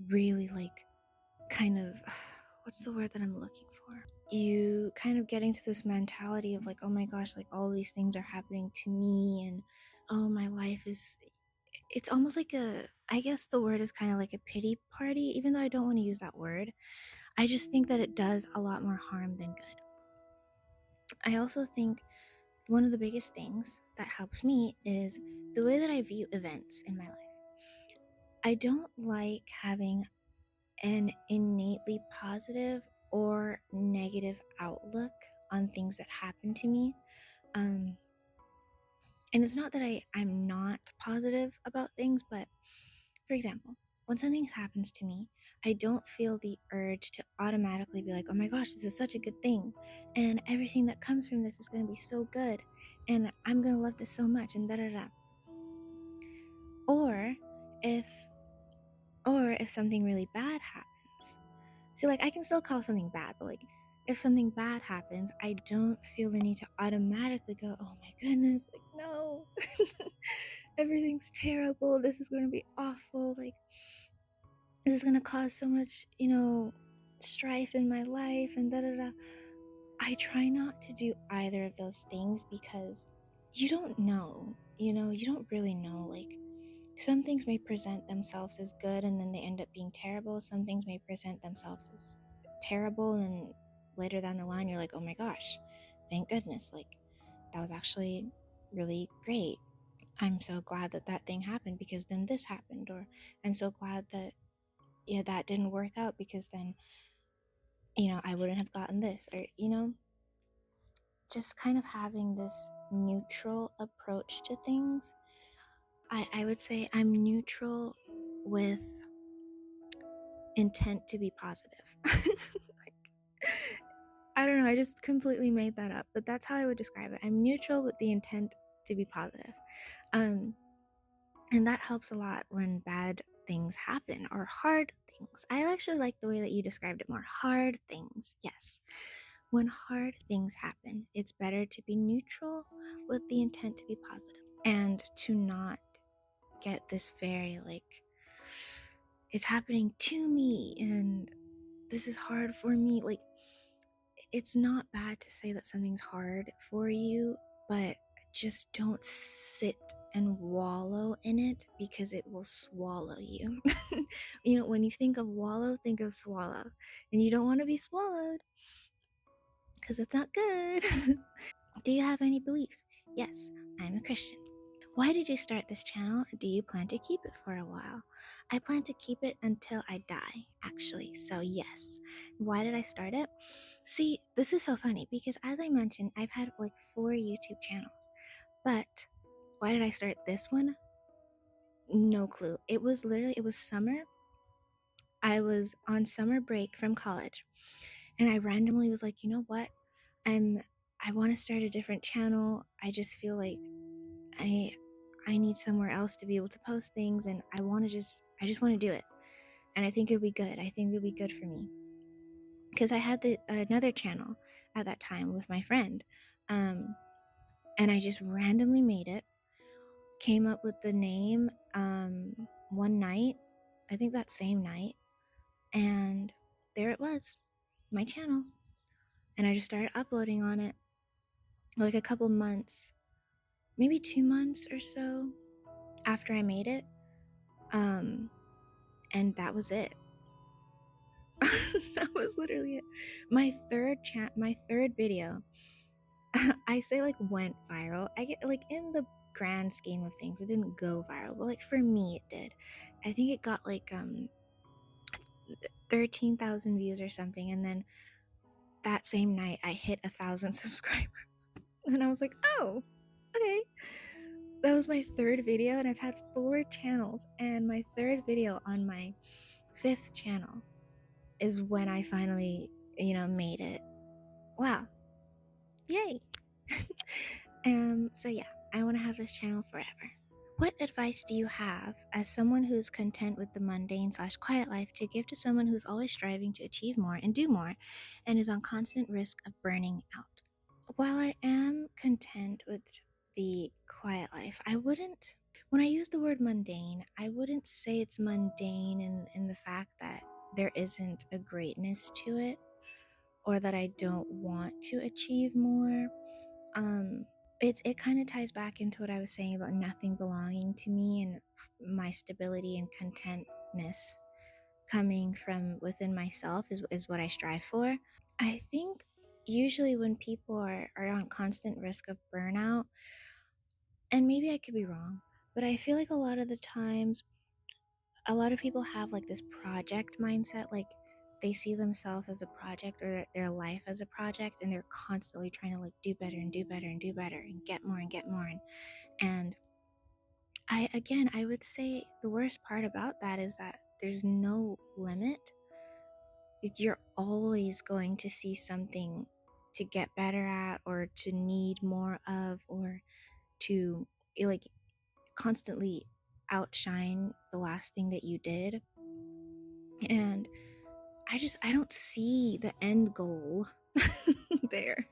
Speaker 1: really like kind of what's the word that I'm looking for? You kind of get into this mentality of like, oh my gosh, like all these things are happening to me, and oh, my life is, it's almost like I guess the word is kind of like a pity party, even though I don't want to use that word. I just think that it does a lot more harm than good. I also think one of the biggest things that helps me is the way that I view events in my life. I don't like having an innately positive or negative outlook on things that happen to me. Um, and it's not that I'm not positive about things, but for example, when something happens to me, I don't feel the urge to automatically be like, oh my gosh, this is such a good thing. And everything that comes from this is going to be so good. And I'm going to love this so much, and da da da. Or if, or if something really bad happens. See, like, I can still call something bad, but like, if something bad happens, I don't feel the need to automatically go, oh my goodness, like, no, everything's terrible. This is going to be awful. Like, this is going to cause so much, strife in my life, and da da da. I try not to do either of those things because you don't know, you don't really know. Like, some things may present themselves as good and then they end up being terrible. Some things may present themselves as terrible and then later down the line you're like, oh my gosh, thank goodness. Like, that was actually really great. I'm so glad that that thing happened because then this happened. Or I'm so glad that, yeah, that didn't work out because then, I wouldn't have gotten this. Or, just kind of having this neutral approach to things. I would say I'm neutral with intent to be positive. Like, I don't know, I just completely made that up, but that's how I would describe it. I'm neutral with the intent to be positive. Um, and that helps a lot when bad things happen or hard things. I actually like the way that you described it more. Hard things, yes. When hard things happen, it's better to be neutral with the intent to be positive and to not get this very like, it's happening to me and this is hard for me. Like, it's not bad to say that something's hard for you, but just don't sit and wallow in it because it will swallow you. When you think of wallow, think of swallow. And you don't want to be swallowed because it's not good. Do you have any beliefs? Yes, I'm a Christian. Why did you start this channel? Do you plan to keep it for a while? I plan to keep it until I die, actually. So, yes. Why did I start it? See, this is so funny because, as I mentioned, I've had like 4 YouTube channels. But why did I start this one? No clue. It was summer. I was on summer break from college, and I randomly was like, you know what? I want to start a different channel. I just feel like I I need somewhere else to be able to post things, and I just want to do it. And I think it'd be good. I think it'd be good for me. Because I had another channel at that time with my friend. And I just randomly made it, came up with the name one night, I think that same night, and there it was, my channel. And I just started uploading on it like a couple months, maybe 2 months or so. after I made it. And that was it. That was literally it. My third video, I say like went viral. I get like in the grand scheme of things, it didn't go viral, but like for me it did. I think it got like 13,000 views or something, and then that same night I hit 1,000 subscribers. And I was like, oh, okay. That was my third video, and I've had 4 channels, and my third video on my 5th channel is when I finally, made it. Wow. Yay. So yeah, I want to have this channel forever. What advice do you have as someone who's content with the mundane/quiet life to give to someone who's always striving to achieve more and do more and is on constant risk of burning out? While I am content with the quiet life, when I use the word mundane, I wouldn't say it's mundane in the fact that there isn't a greatness to it or that I don't want to achieve more. It kind of ties back into what I was saying about nothing belonging to me and my stability and contentness coming from within myself is what I strive for. I think usually when people are on constant risk of burnout, and maybe I could be wrong, but I feel like a lot of the times, a lot of people have like this project mindset, like they see themselves as a project or their life as a project, and they're constantly trying to like do better and do better and do better and get more and get more. And I would say the worst part about that is that there's no limit. Like, you're always going to see something to get better at or to need more of, or to like constantly outshine the last thing that you did. And I don't see the end goal there.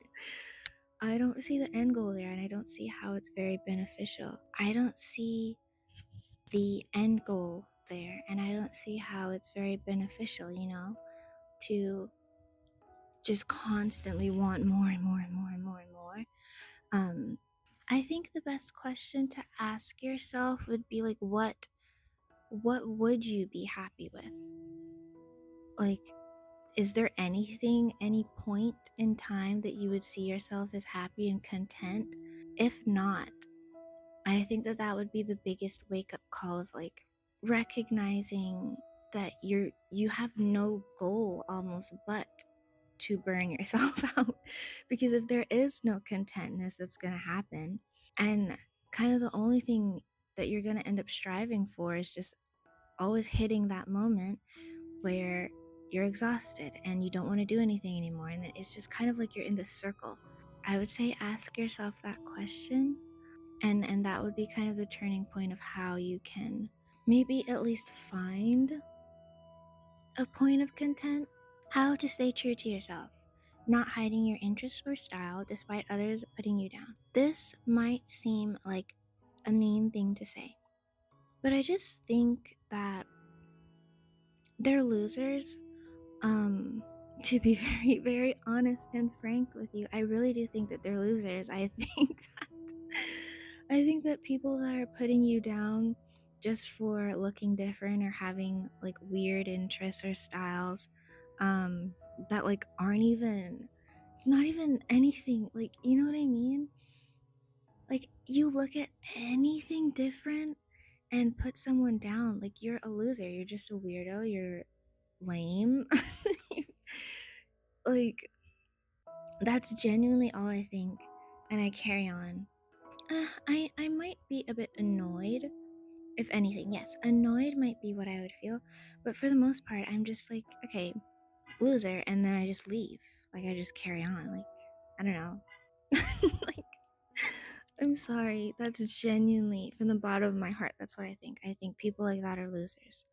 Speaker 1: I don't see the end goal there, and I don't see how it's very beneficial. I don't see the end goal there, and I don't see how it's very beneficial, to just constantly want more and more and more and more and more. I think the best question to ask yourself would be like, what would you be happy with? Like, is there anything, any point in time that you would see yourself as happy and content? If not, I think that would be the biggest wake up call of like recognizing that you have no goal almost but to burn yourself out. Because if there is no contentness that's going to happen, and kind of the only thing that you're going to end up striving for is just always hitting that moment where you're exhausted and you don't want to do anything anymore, and then it's just kind of like you're in this circle. I would say ask yourself that question, and that would be kind of the turning point of how you can maybe at least find a point of content. How to stay true to yourself, not hiding your interests or style despite others putting you down. This might seem like a mean thing to say, but I just think that they're losers. To be very, very honest and frank with you, I really do think that they're losers. I think that people that are putting you down just for looking different or having like weird interests or styles, that like aren't even, it's not even anything, like, you know what I mean? Like, you look at anything different and put someone down, like you're a loser, you're just a weirdo, you're lame. Like, that's genuinely all I think, and I carry on. I might be a bit annoyed, if anything. Yes, annoyed might be what I would feel, but for the most part, I'm just like, okay, loser, and then I just leave. Like, I just carry on. Like, I don't know. Like, I'm sorry. That's genuinely from the bottom of my heart. That's what I think. I think people like that are losers.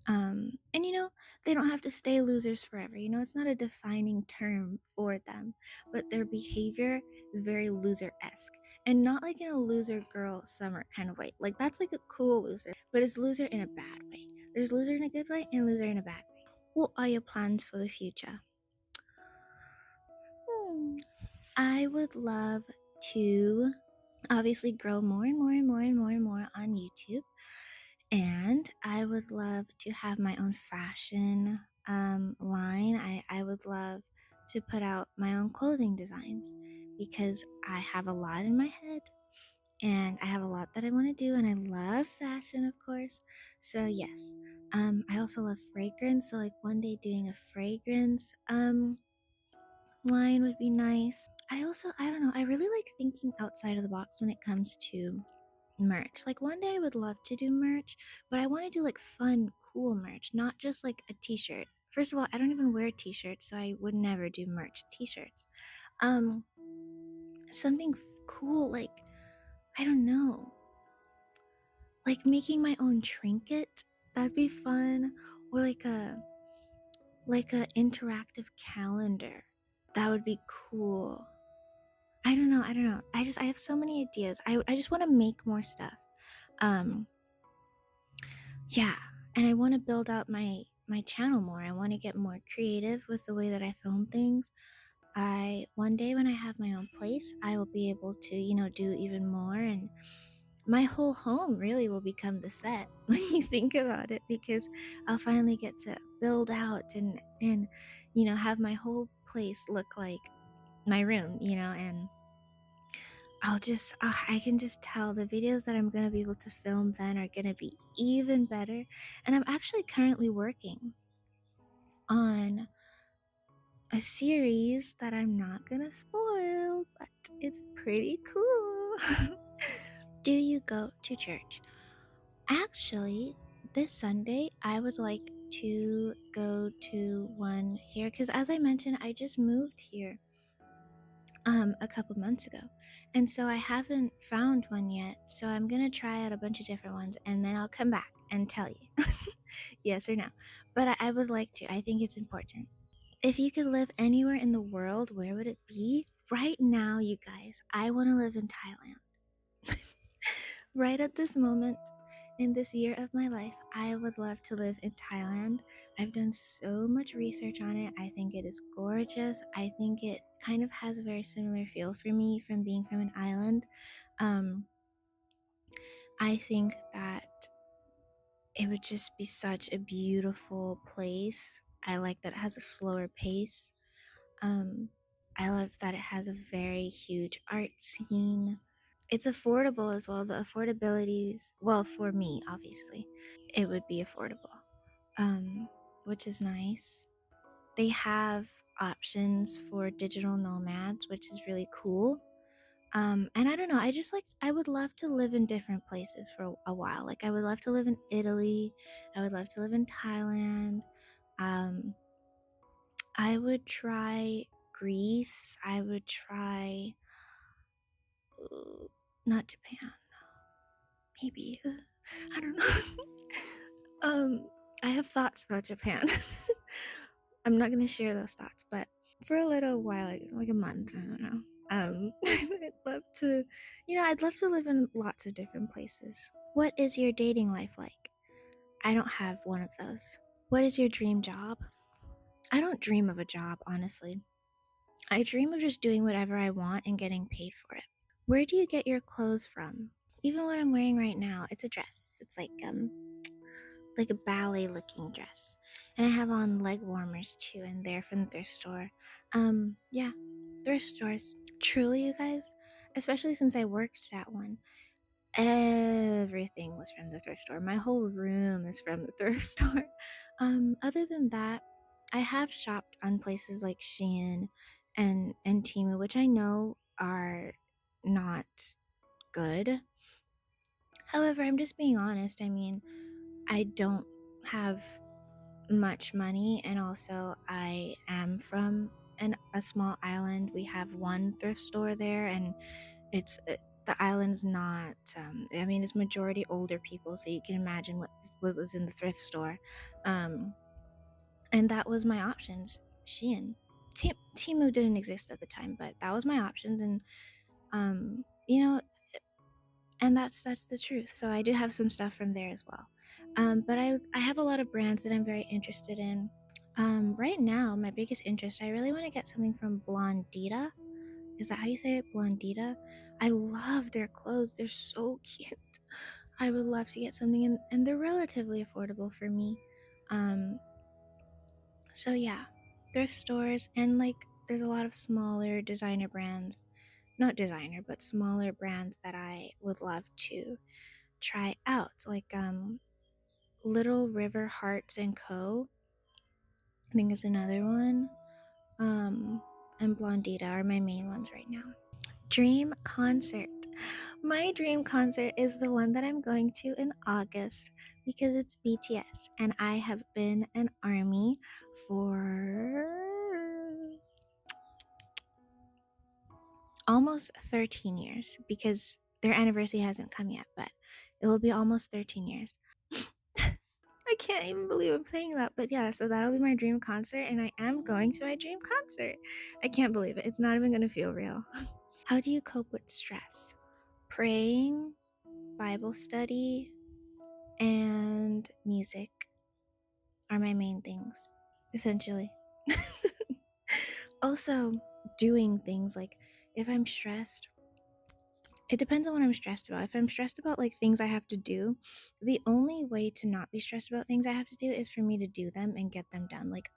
Speaker 1: And they don't have to stay losers forever. It's not a defining term for them, but their behavior is very loser-esque, and not like in a loser girl summer kind of way. Like, that's like a cool loser, but it's loser in a bad way. There's loser in a good way and loser in a bad way. What are your plans for the future? I would love to obviously grow more and more and more and more and more on YouTube. And I would love to have my own fashion line. I would love to put out my own clothing designs because I have a lot in my head and I have a lot that I want to do, and I love fashion, of course. So yes, I also love fragrance. So like one day doing a fragrance line would be nice. I don't know, I really like thinking outside of the box when it comes to merch. Like one day I would love to do merch, but I want to do like fun, cool merch, not just like a t-shirt. First of all, I don't even wear t-shirts, so I would never do merch t-shirts. Um, something cool, like I don't know, like making my own trinket. That'd be fun, or like a interactive calendar. That would be cool. I don't know. I have so many ideas. I just want to make more stuff. Um, yeah, and I want to build out my channel more. I want to get more creative with the way that I film things. I one day when I have my own place, I will be able to, do even more, and my whole home really will become the set when you think about it, because I'll finally get to build out and have my whole place look like my room, and I can just tell the videos that I'm going to be able to film then are going to be even better. And I'm actually currently working on a series that I'm not going to spoil, but it's pretty cool. Do you go to church? Actually, this Sunday, I would like to go to one here because, as I mentioned, I just moved here a couple months ago, and so I haven't found one yet. So I'm gonna try out a bunch of different ones, and then I'll come back and tell you yes or no. But I would like to. I think it's important. If you could live anywhere in the world, where would it be? Right now, you guys, I want to live in Thailand. Right at this moment, in this year of my life, I would love to live in Thailand. I've done so much research on it. I think it is gorgeous. I think it kind of has a very similar feel for me from being from an island. Um, I think that it would just be such a beautiful place. I like that it has a slower pace. Um, I love that it has a very huge art scene. It's affordable as well. The affordabilities, well, for me, obviously, it would be affordable, which is nice. They have options for digital nomads, which is really cool. And I don't know, I would love to live in different places for a while. Like, I would love to live in Italy. I would love to live in Thailand. Um, I would try Greece. I would try, not Japan, maybe. I don't know. I have thoughts about Japan. I'm not gonna share those thoughts, but for a little while, like a month, I don't know. I'd love to, I'd love to live in lots of different places. What is your dating life like? I don't have one of those. What is your dream job? I don't dream of a job, honestly. I dream of just doing whatever I want and getting paid for it. Where do you get your clothes from? Even what I'm wearing right now, it's a dress. It's like a ballet looking dress. And I have on leg warmers too, and they're from the thrift store. Yeah, thrift stores. Truly, you guys, especially since I worked at one, everything was from the thrift store. My whole room is from the thrift store. Other than that, I have shopped on places like Shein and Temu, which I know are not good. However, I'm just being honest. I mean, I don't have much money, and also I am from a small island. We have one thrift store there, and it's the island's not I mean, it's majority older people, so you can imagine what was in the thrift store. And that was my options. Shein. Timu didn't exist at the time, but that was my options. And um you know and that's the truth. So I do have some stuff from there as well. But I have a lot of brands that I'm very interested in. Right now, my biggest interest, I really want to get something from Blondita. Is that how you say it? Blondita. I love their clothes. They're so cute. I would love to get something, and they're relatively affordable for me. So yeah, thrift stores, and like there's a lot of smaller designer brands, not designer, but smaller brands that I would love to try out, like Little River Hearts and Co. I think is another one. And Blondita are my main ones right now. Dream concert. My dream concert is the one that I'm going to in August because it's BTS, and I have been an ARMY for almost 13 years because their anniversary hasn't come yet, but it will be almost 13 years. I can't even believe I'm saying that, but yeah, so that'll be my dream concert, and I am going to my dream concert. I can't believe it. It's not even gonna feel real. How do you cope with stress? Praying, Bible study, and music are my main things, essentially. Also, doing things like if I'm stressed, it depends on what I'm stressed about. If I'm stressed about like things I have to do, the only way to not be stressed about things I have to do is for me to do them and get them done. Like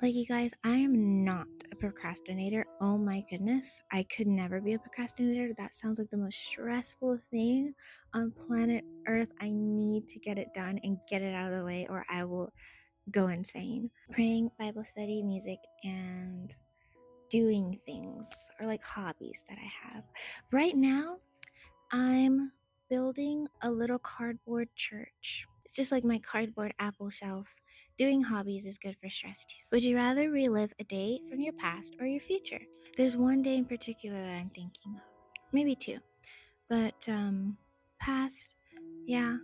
Speaker 1: you guys, I am not a procrastinator. Oh my goodness. I could never be a procrastinator. That sounds like the most stressful thing on planet Earth. I need to get it done and get it out of the way or I will go insane. Praying, Bible study, music, and doing things or like hobbies that I have. Right now, I'm building a little cardboard church. It's just like my cardboard apple shelf. Doing hobbies is good for stress too. Would you rather relive a day from your past or your future? There's one day in particular that I'm thinking of. Maybe two. But past, yeah.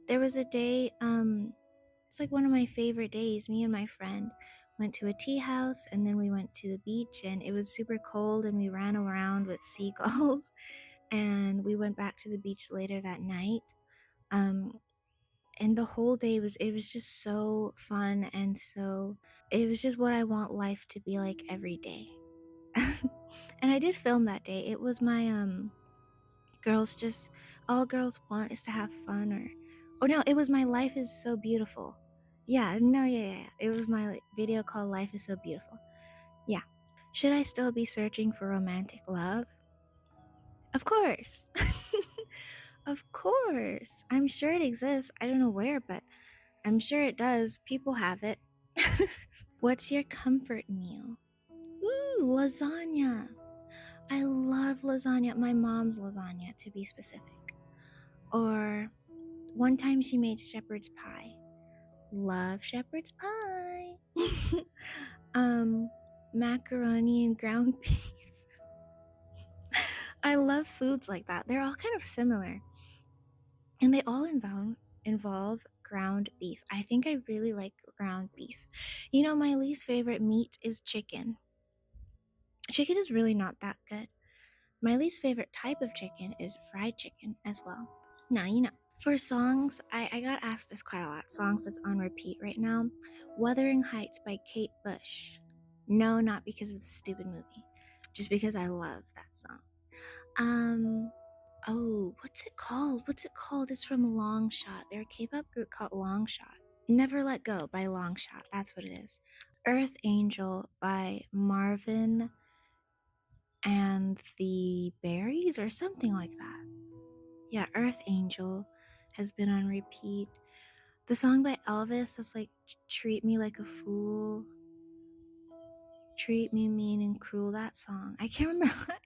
Speaker 1: There was a day, it's like one of my favorite days. Me and my friend went to a tea house and then we went to the beach and it was super cold and we ran around with seagulls and we went back to the beach later that night. And the whole day was just so fun and so it was just what I want life to be like every day. And I did film that day. It was my girls just all girls want is to have fun or oh no, it was my life is so beautiful. Yeah, no, yeah. It was my video called Life is So Beautiful. Yeah. Should I still be searching for romantic love? Of course. Of course. I'm sure it exists. I don't know where, but I'm sure it does. People have it. What's your comfort meal? Ooh, lasagna. I love lasagna. My mom's lasagna, to be specific. Or one time she made shepherd's pie. Love shepherd's pie. Macaroni and ground beef. I love foods like that. They're all kind of similar. And they all involve ground beef. I think I really like ground beef. You know, my least favorite meat is chicken. Chicken is really not that good. My least favorite type of chicken is fried chicken as well. Now, you know. For songs, I got asked this quite a lot. Songs that's on repeat right now. Wuthering Heights by Kate Bush. No, not because of the stupid movie. Just because I love that song. Oh, what's it called? It's from Long Shot. They're a K-pop group called Long Shot. Never Let Go by Long Shot. That's what it is. Earth Angel by Marvin and the Berries or something like that. Yeah, Earth Angel has been on repeat. The song by Elvis that's like Treat Me Like a Fool. Treat Me Mean and Cruel, that song. I can't remember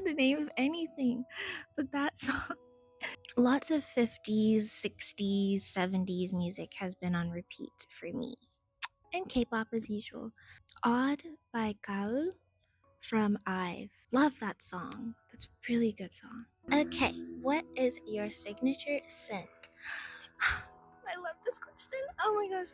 Speaker 1: the name of anything, but that song. Lots of 50s, 60s, 70s music has been on repeat for me. And K-pop as usual. Odd by Gaul from IVE. Love that song. That's a really good song. Okay, what is your signature scent? I love this question. Oh my gosh.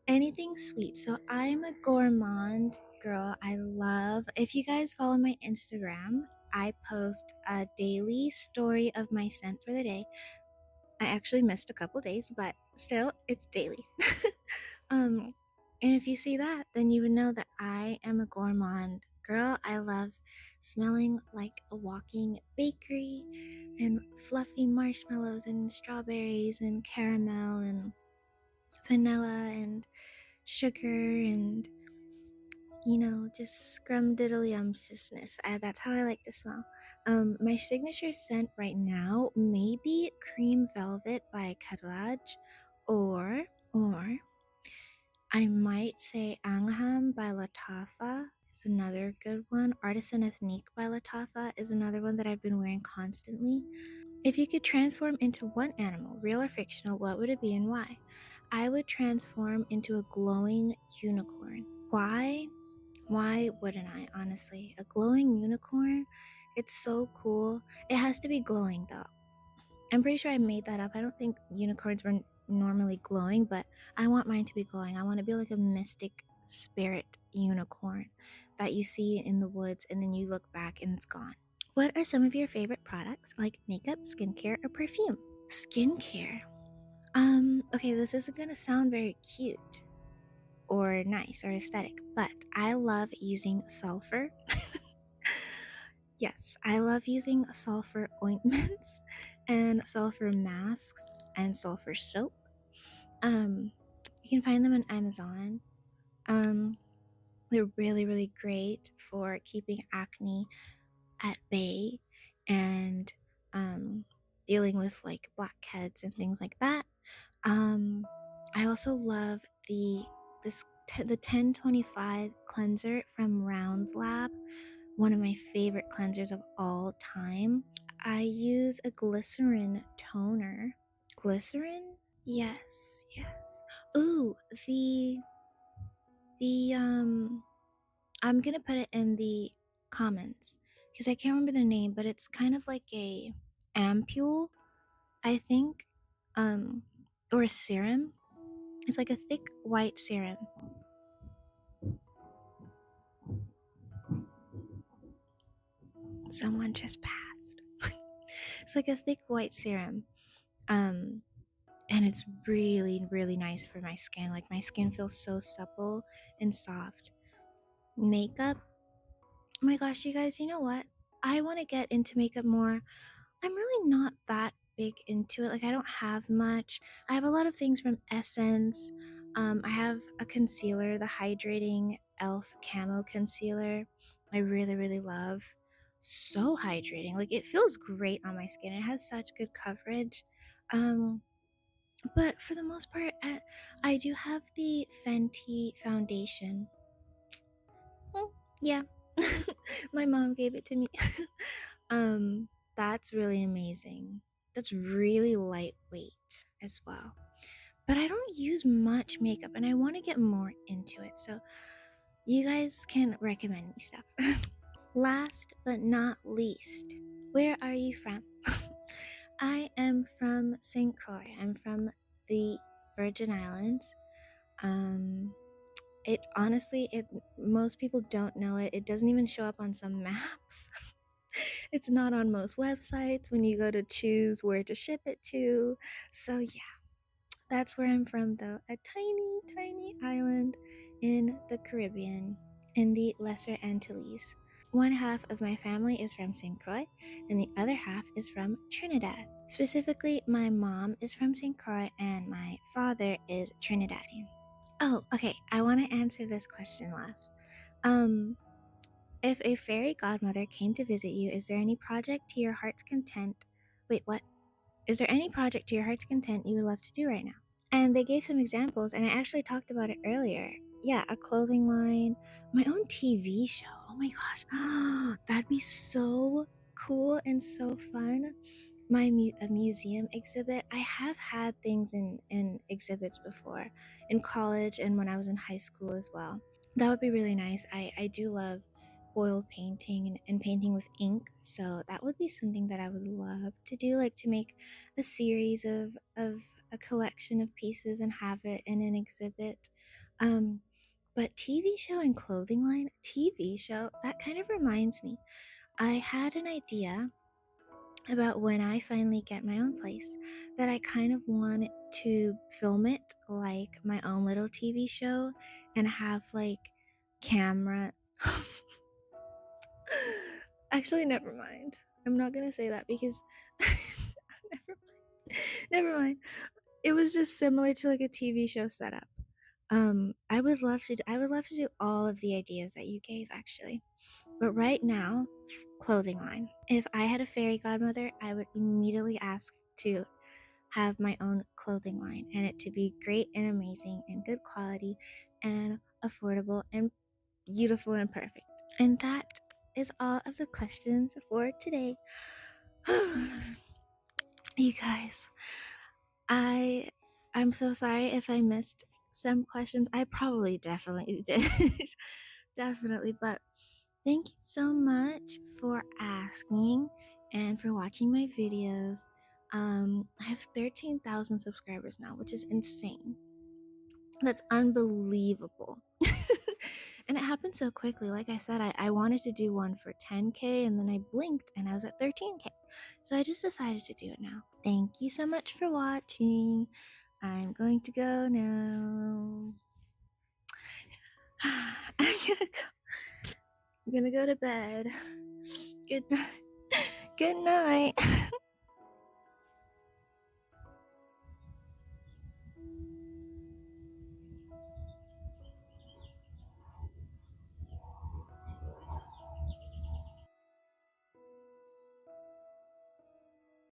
Speaker 1: Anything sweet. So I'm a gourmand girl. I love, if you guys follow my Instagram, I post a daily story of my scent for the day. I actually missed a couple days, but still, it's daily. And if you see that, then you would know that I am a gourmand girl. I love smelling like a walking bakery and fluffy marshmallows and strawberries and caramel and vanilla and sugar and just scrumdiddlyumptiousness. That's how I like to smell. My signature scent right now may be Cream Velvet by Kadlaj, or I might say Angham by Latafa is another good one. Artisan Ethnique by Latafa is another one that I've been wearing constantly. If you could transform into one animal, real or fictional, what would it be and why? I would transform into a glowing unicorn. Why? Why wouldn't I, honestly? A glowing unicorn? It's so cool. It has to be glowing, though. I'm pretty sure I made that up. I don't think unicorns were normally glowing, but I want mine to be glowing. I want to be like a mystic spirit unicorn that you see in the woods and then you look back and it's gone. What are some of your favorite products, like makeup, skincare, or perfume? Skincare. Okay, this isn't gonna sound very cute or nice or aesthetic, but I love using sulfur. Yes, I love using sulfur ointments and sulfur masks and sulfur soap. You can find them on Amazon. They're really, really great for keeping acne at bay and dealing with like blackheads and things like that. I also love the 1025 cleanser from Round Lab, one of my favorite cleansers of all time. I use a glycerin toner. Glycerin? Yes, yes. Ooh, the I'm gonna put it in the comments because I can't remember the name, but it's kind of like a ampule, I think, or a serum. It's like a thick white serum. Someone just passed. It's like a thick white serum. And it's really, really nice for my skin. Like my skin feels so supple and soft. Makeup. Oh my gosh, you guys, you know what? I want to get into makeup more. I'm really not that big into it. Like I don't have much. I have a lot of things from Essence. I have a concealer, the hydrating Elf Camo concealer. I really, really love. So hydrating. Like it feels great on my skin. It has such good coverage. But for the most part, I do have the Fenty foundation. Yeah. My mom gave it to me. That's really amazing. That's really lightweight as well. But I don't use much makeup and I want to get more into it. So you guys can recommend me stuff. Last but not least, where are you from? I am from St. Croix. I'm from the Virgin Islands. It honestly, most people don't know it. It doesn't even show up on some maps. It's not on most websites when you go to choose where to ship it to. So yeah, that's where I'm from though. A tiny, tiny island in the Caribbean, in the Lesser Antilles. One half of my family is from St. Croix, and the other half is from Trinidad. Specifically, my mom is from St. Croix, and my father is Trinidadian. Oh, okay. I want to answer this question last. If a fairy godmother came to visit you, is there any project to your heart's content? Wait, what? Is there any project to your heart's content you would love to do right now? And they gave some examples, and I actually talked about it earlier. Yeah, a clothing line, my own TV show. Oh my gosh, that'd be so cool and so fun. A museum exhibit. I have had things in exhibits before, in college and when I was in high school as well. That would be really nice. I do love oil painting and painting with ink, so that would be something that I would love to do, like to make a series of a collection of pieces and have it in an exhibit. But TV show and clothing line, TV show, that kind of reminds me. I had an idea about when I finally get my own place that I kind of want to film it like my own little TV show and have like cameras. Actually, never mind. I'm not gonna say that because never never mind. It was just similar to like a TV show setup. I would love to do all of the ideas that you gave actually. But right now, clothing line. If I had a fairy godmother, I would immediately ask to have my own clothing line and it to be great and amazing and good quality and affordable and beautiful and perfect. And that is all of the questions for today. You guys, I I'm so sorry if I missed some questions. I probably definitely did. Definitely, but thank you so much for asking and for watching my videos. I have 13,000 subscribers now, which is insane. That's unbelievable. And it happened so quickly. Like I said, I wanted to do one for 10K and then I blinked and I was at 13K. So I just decided to do it now. Thank you so much for watching. I'm going to go now. I'm gonna go to bed. Good night. Good night.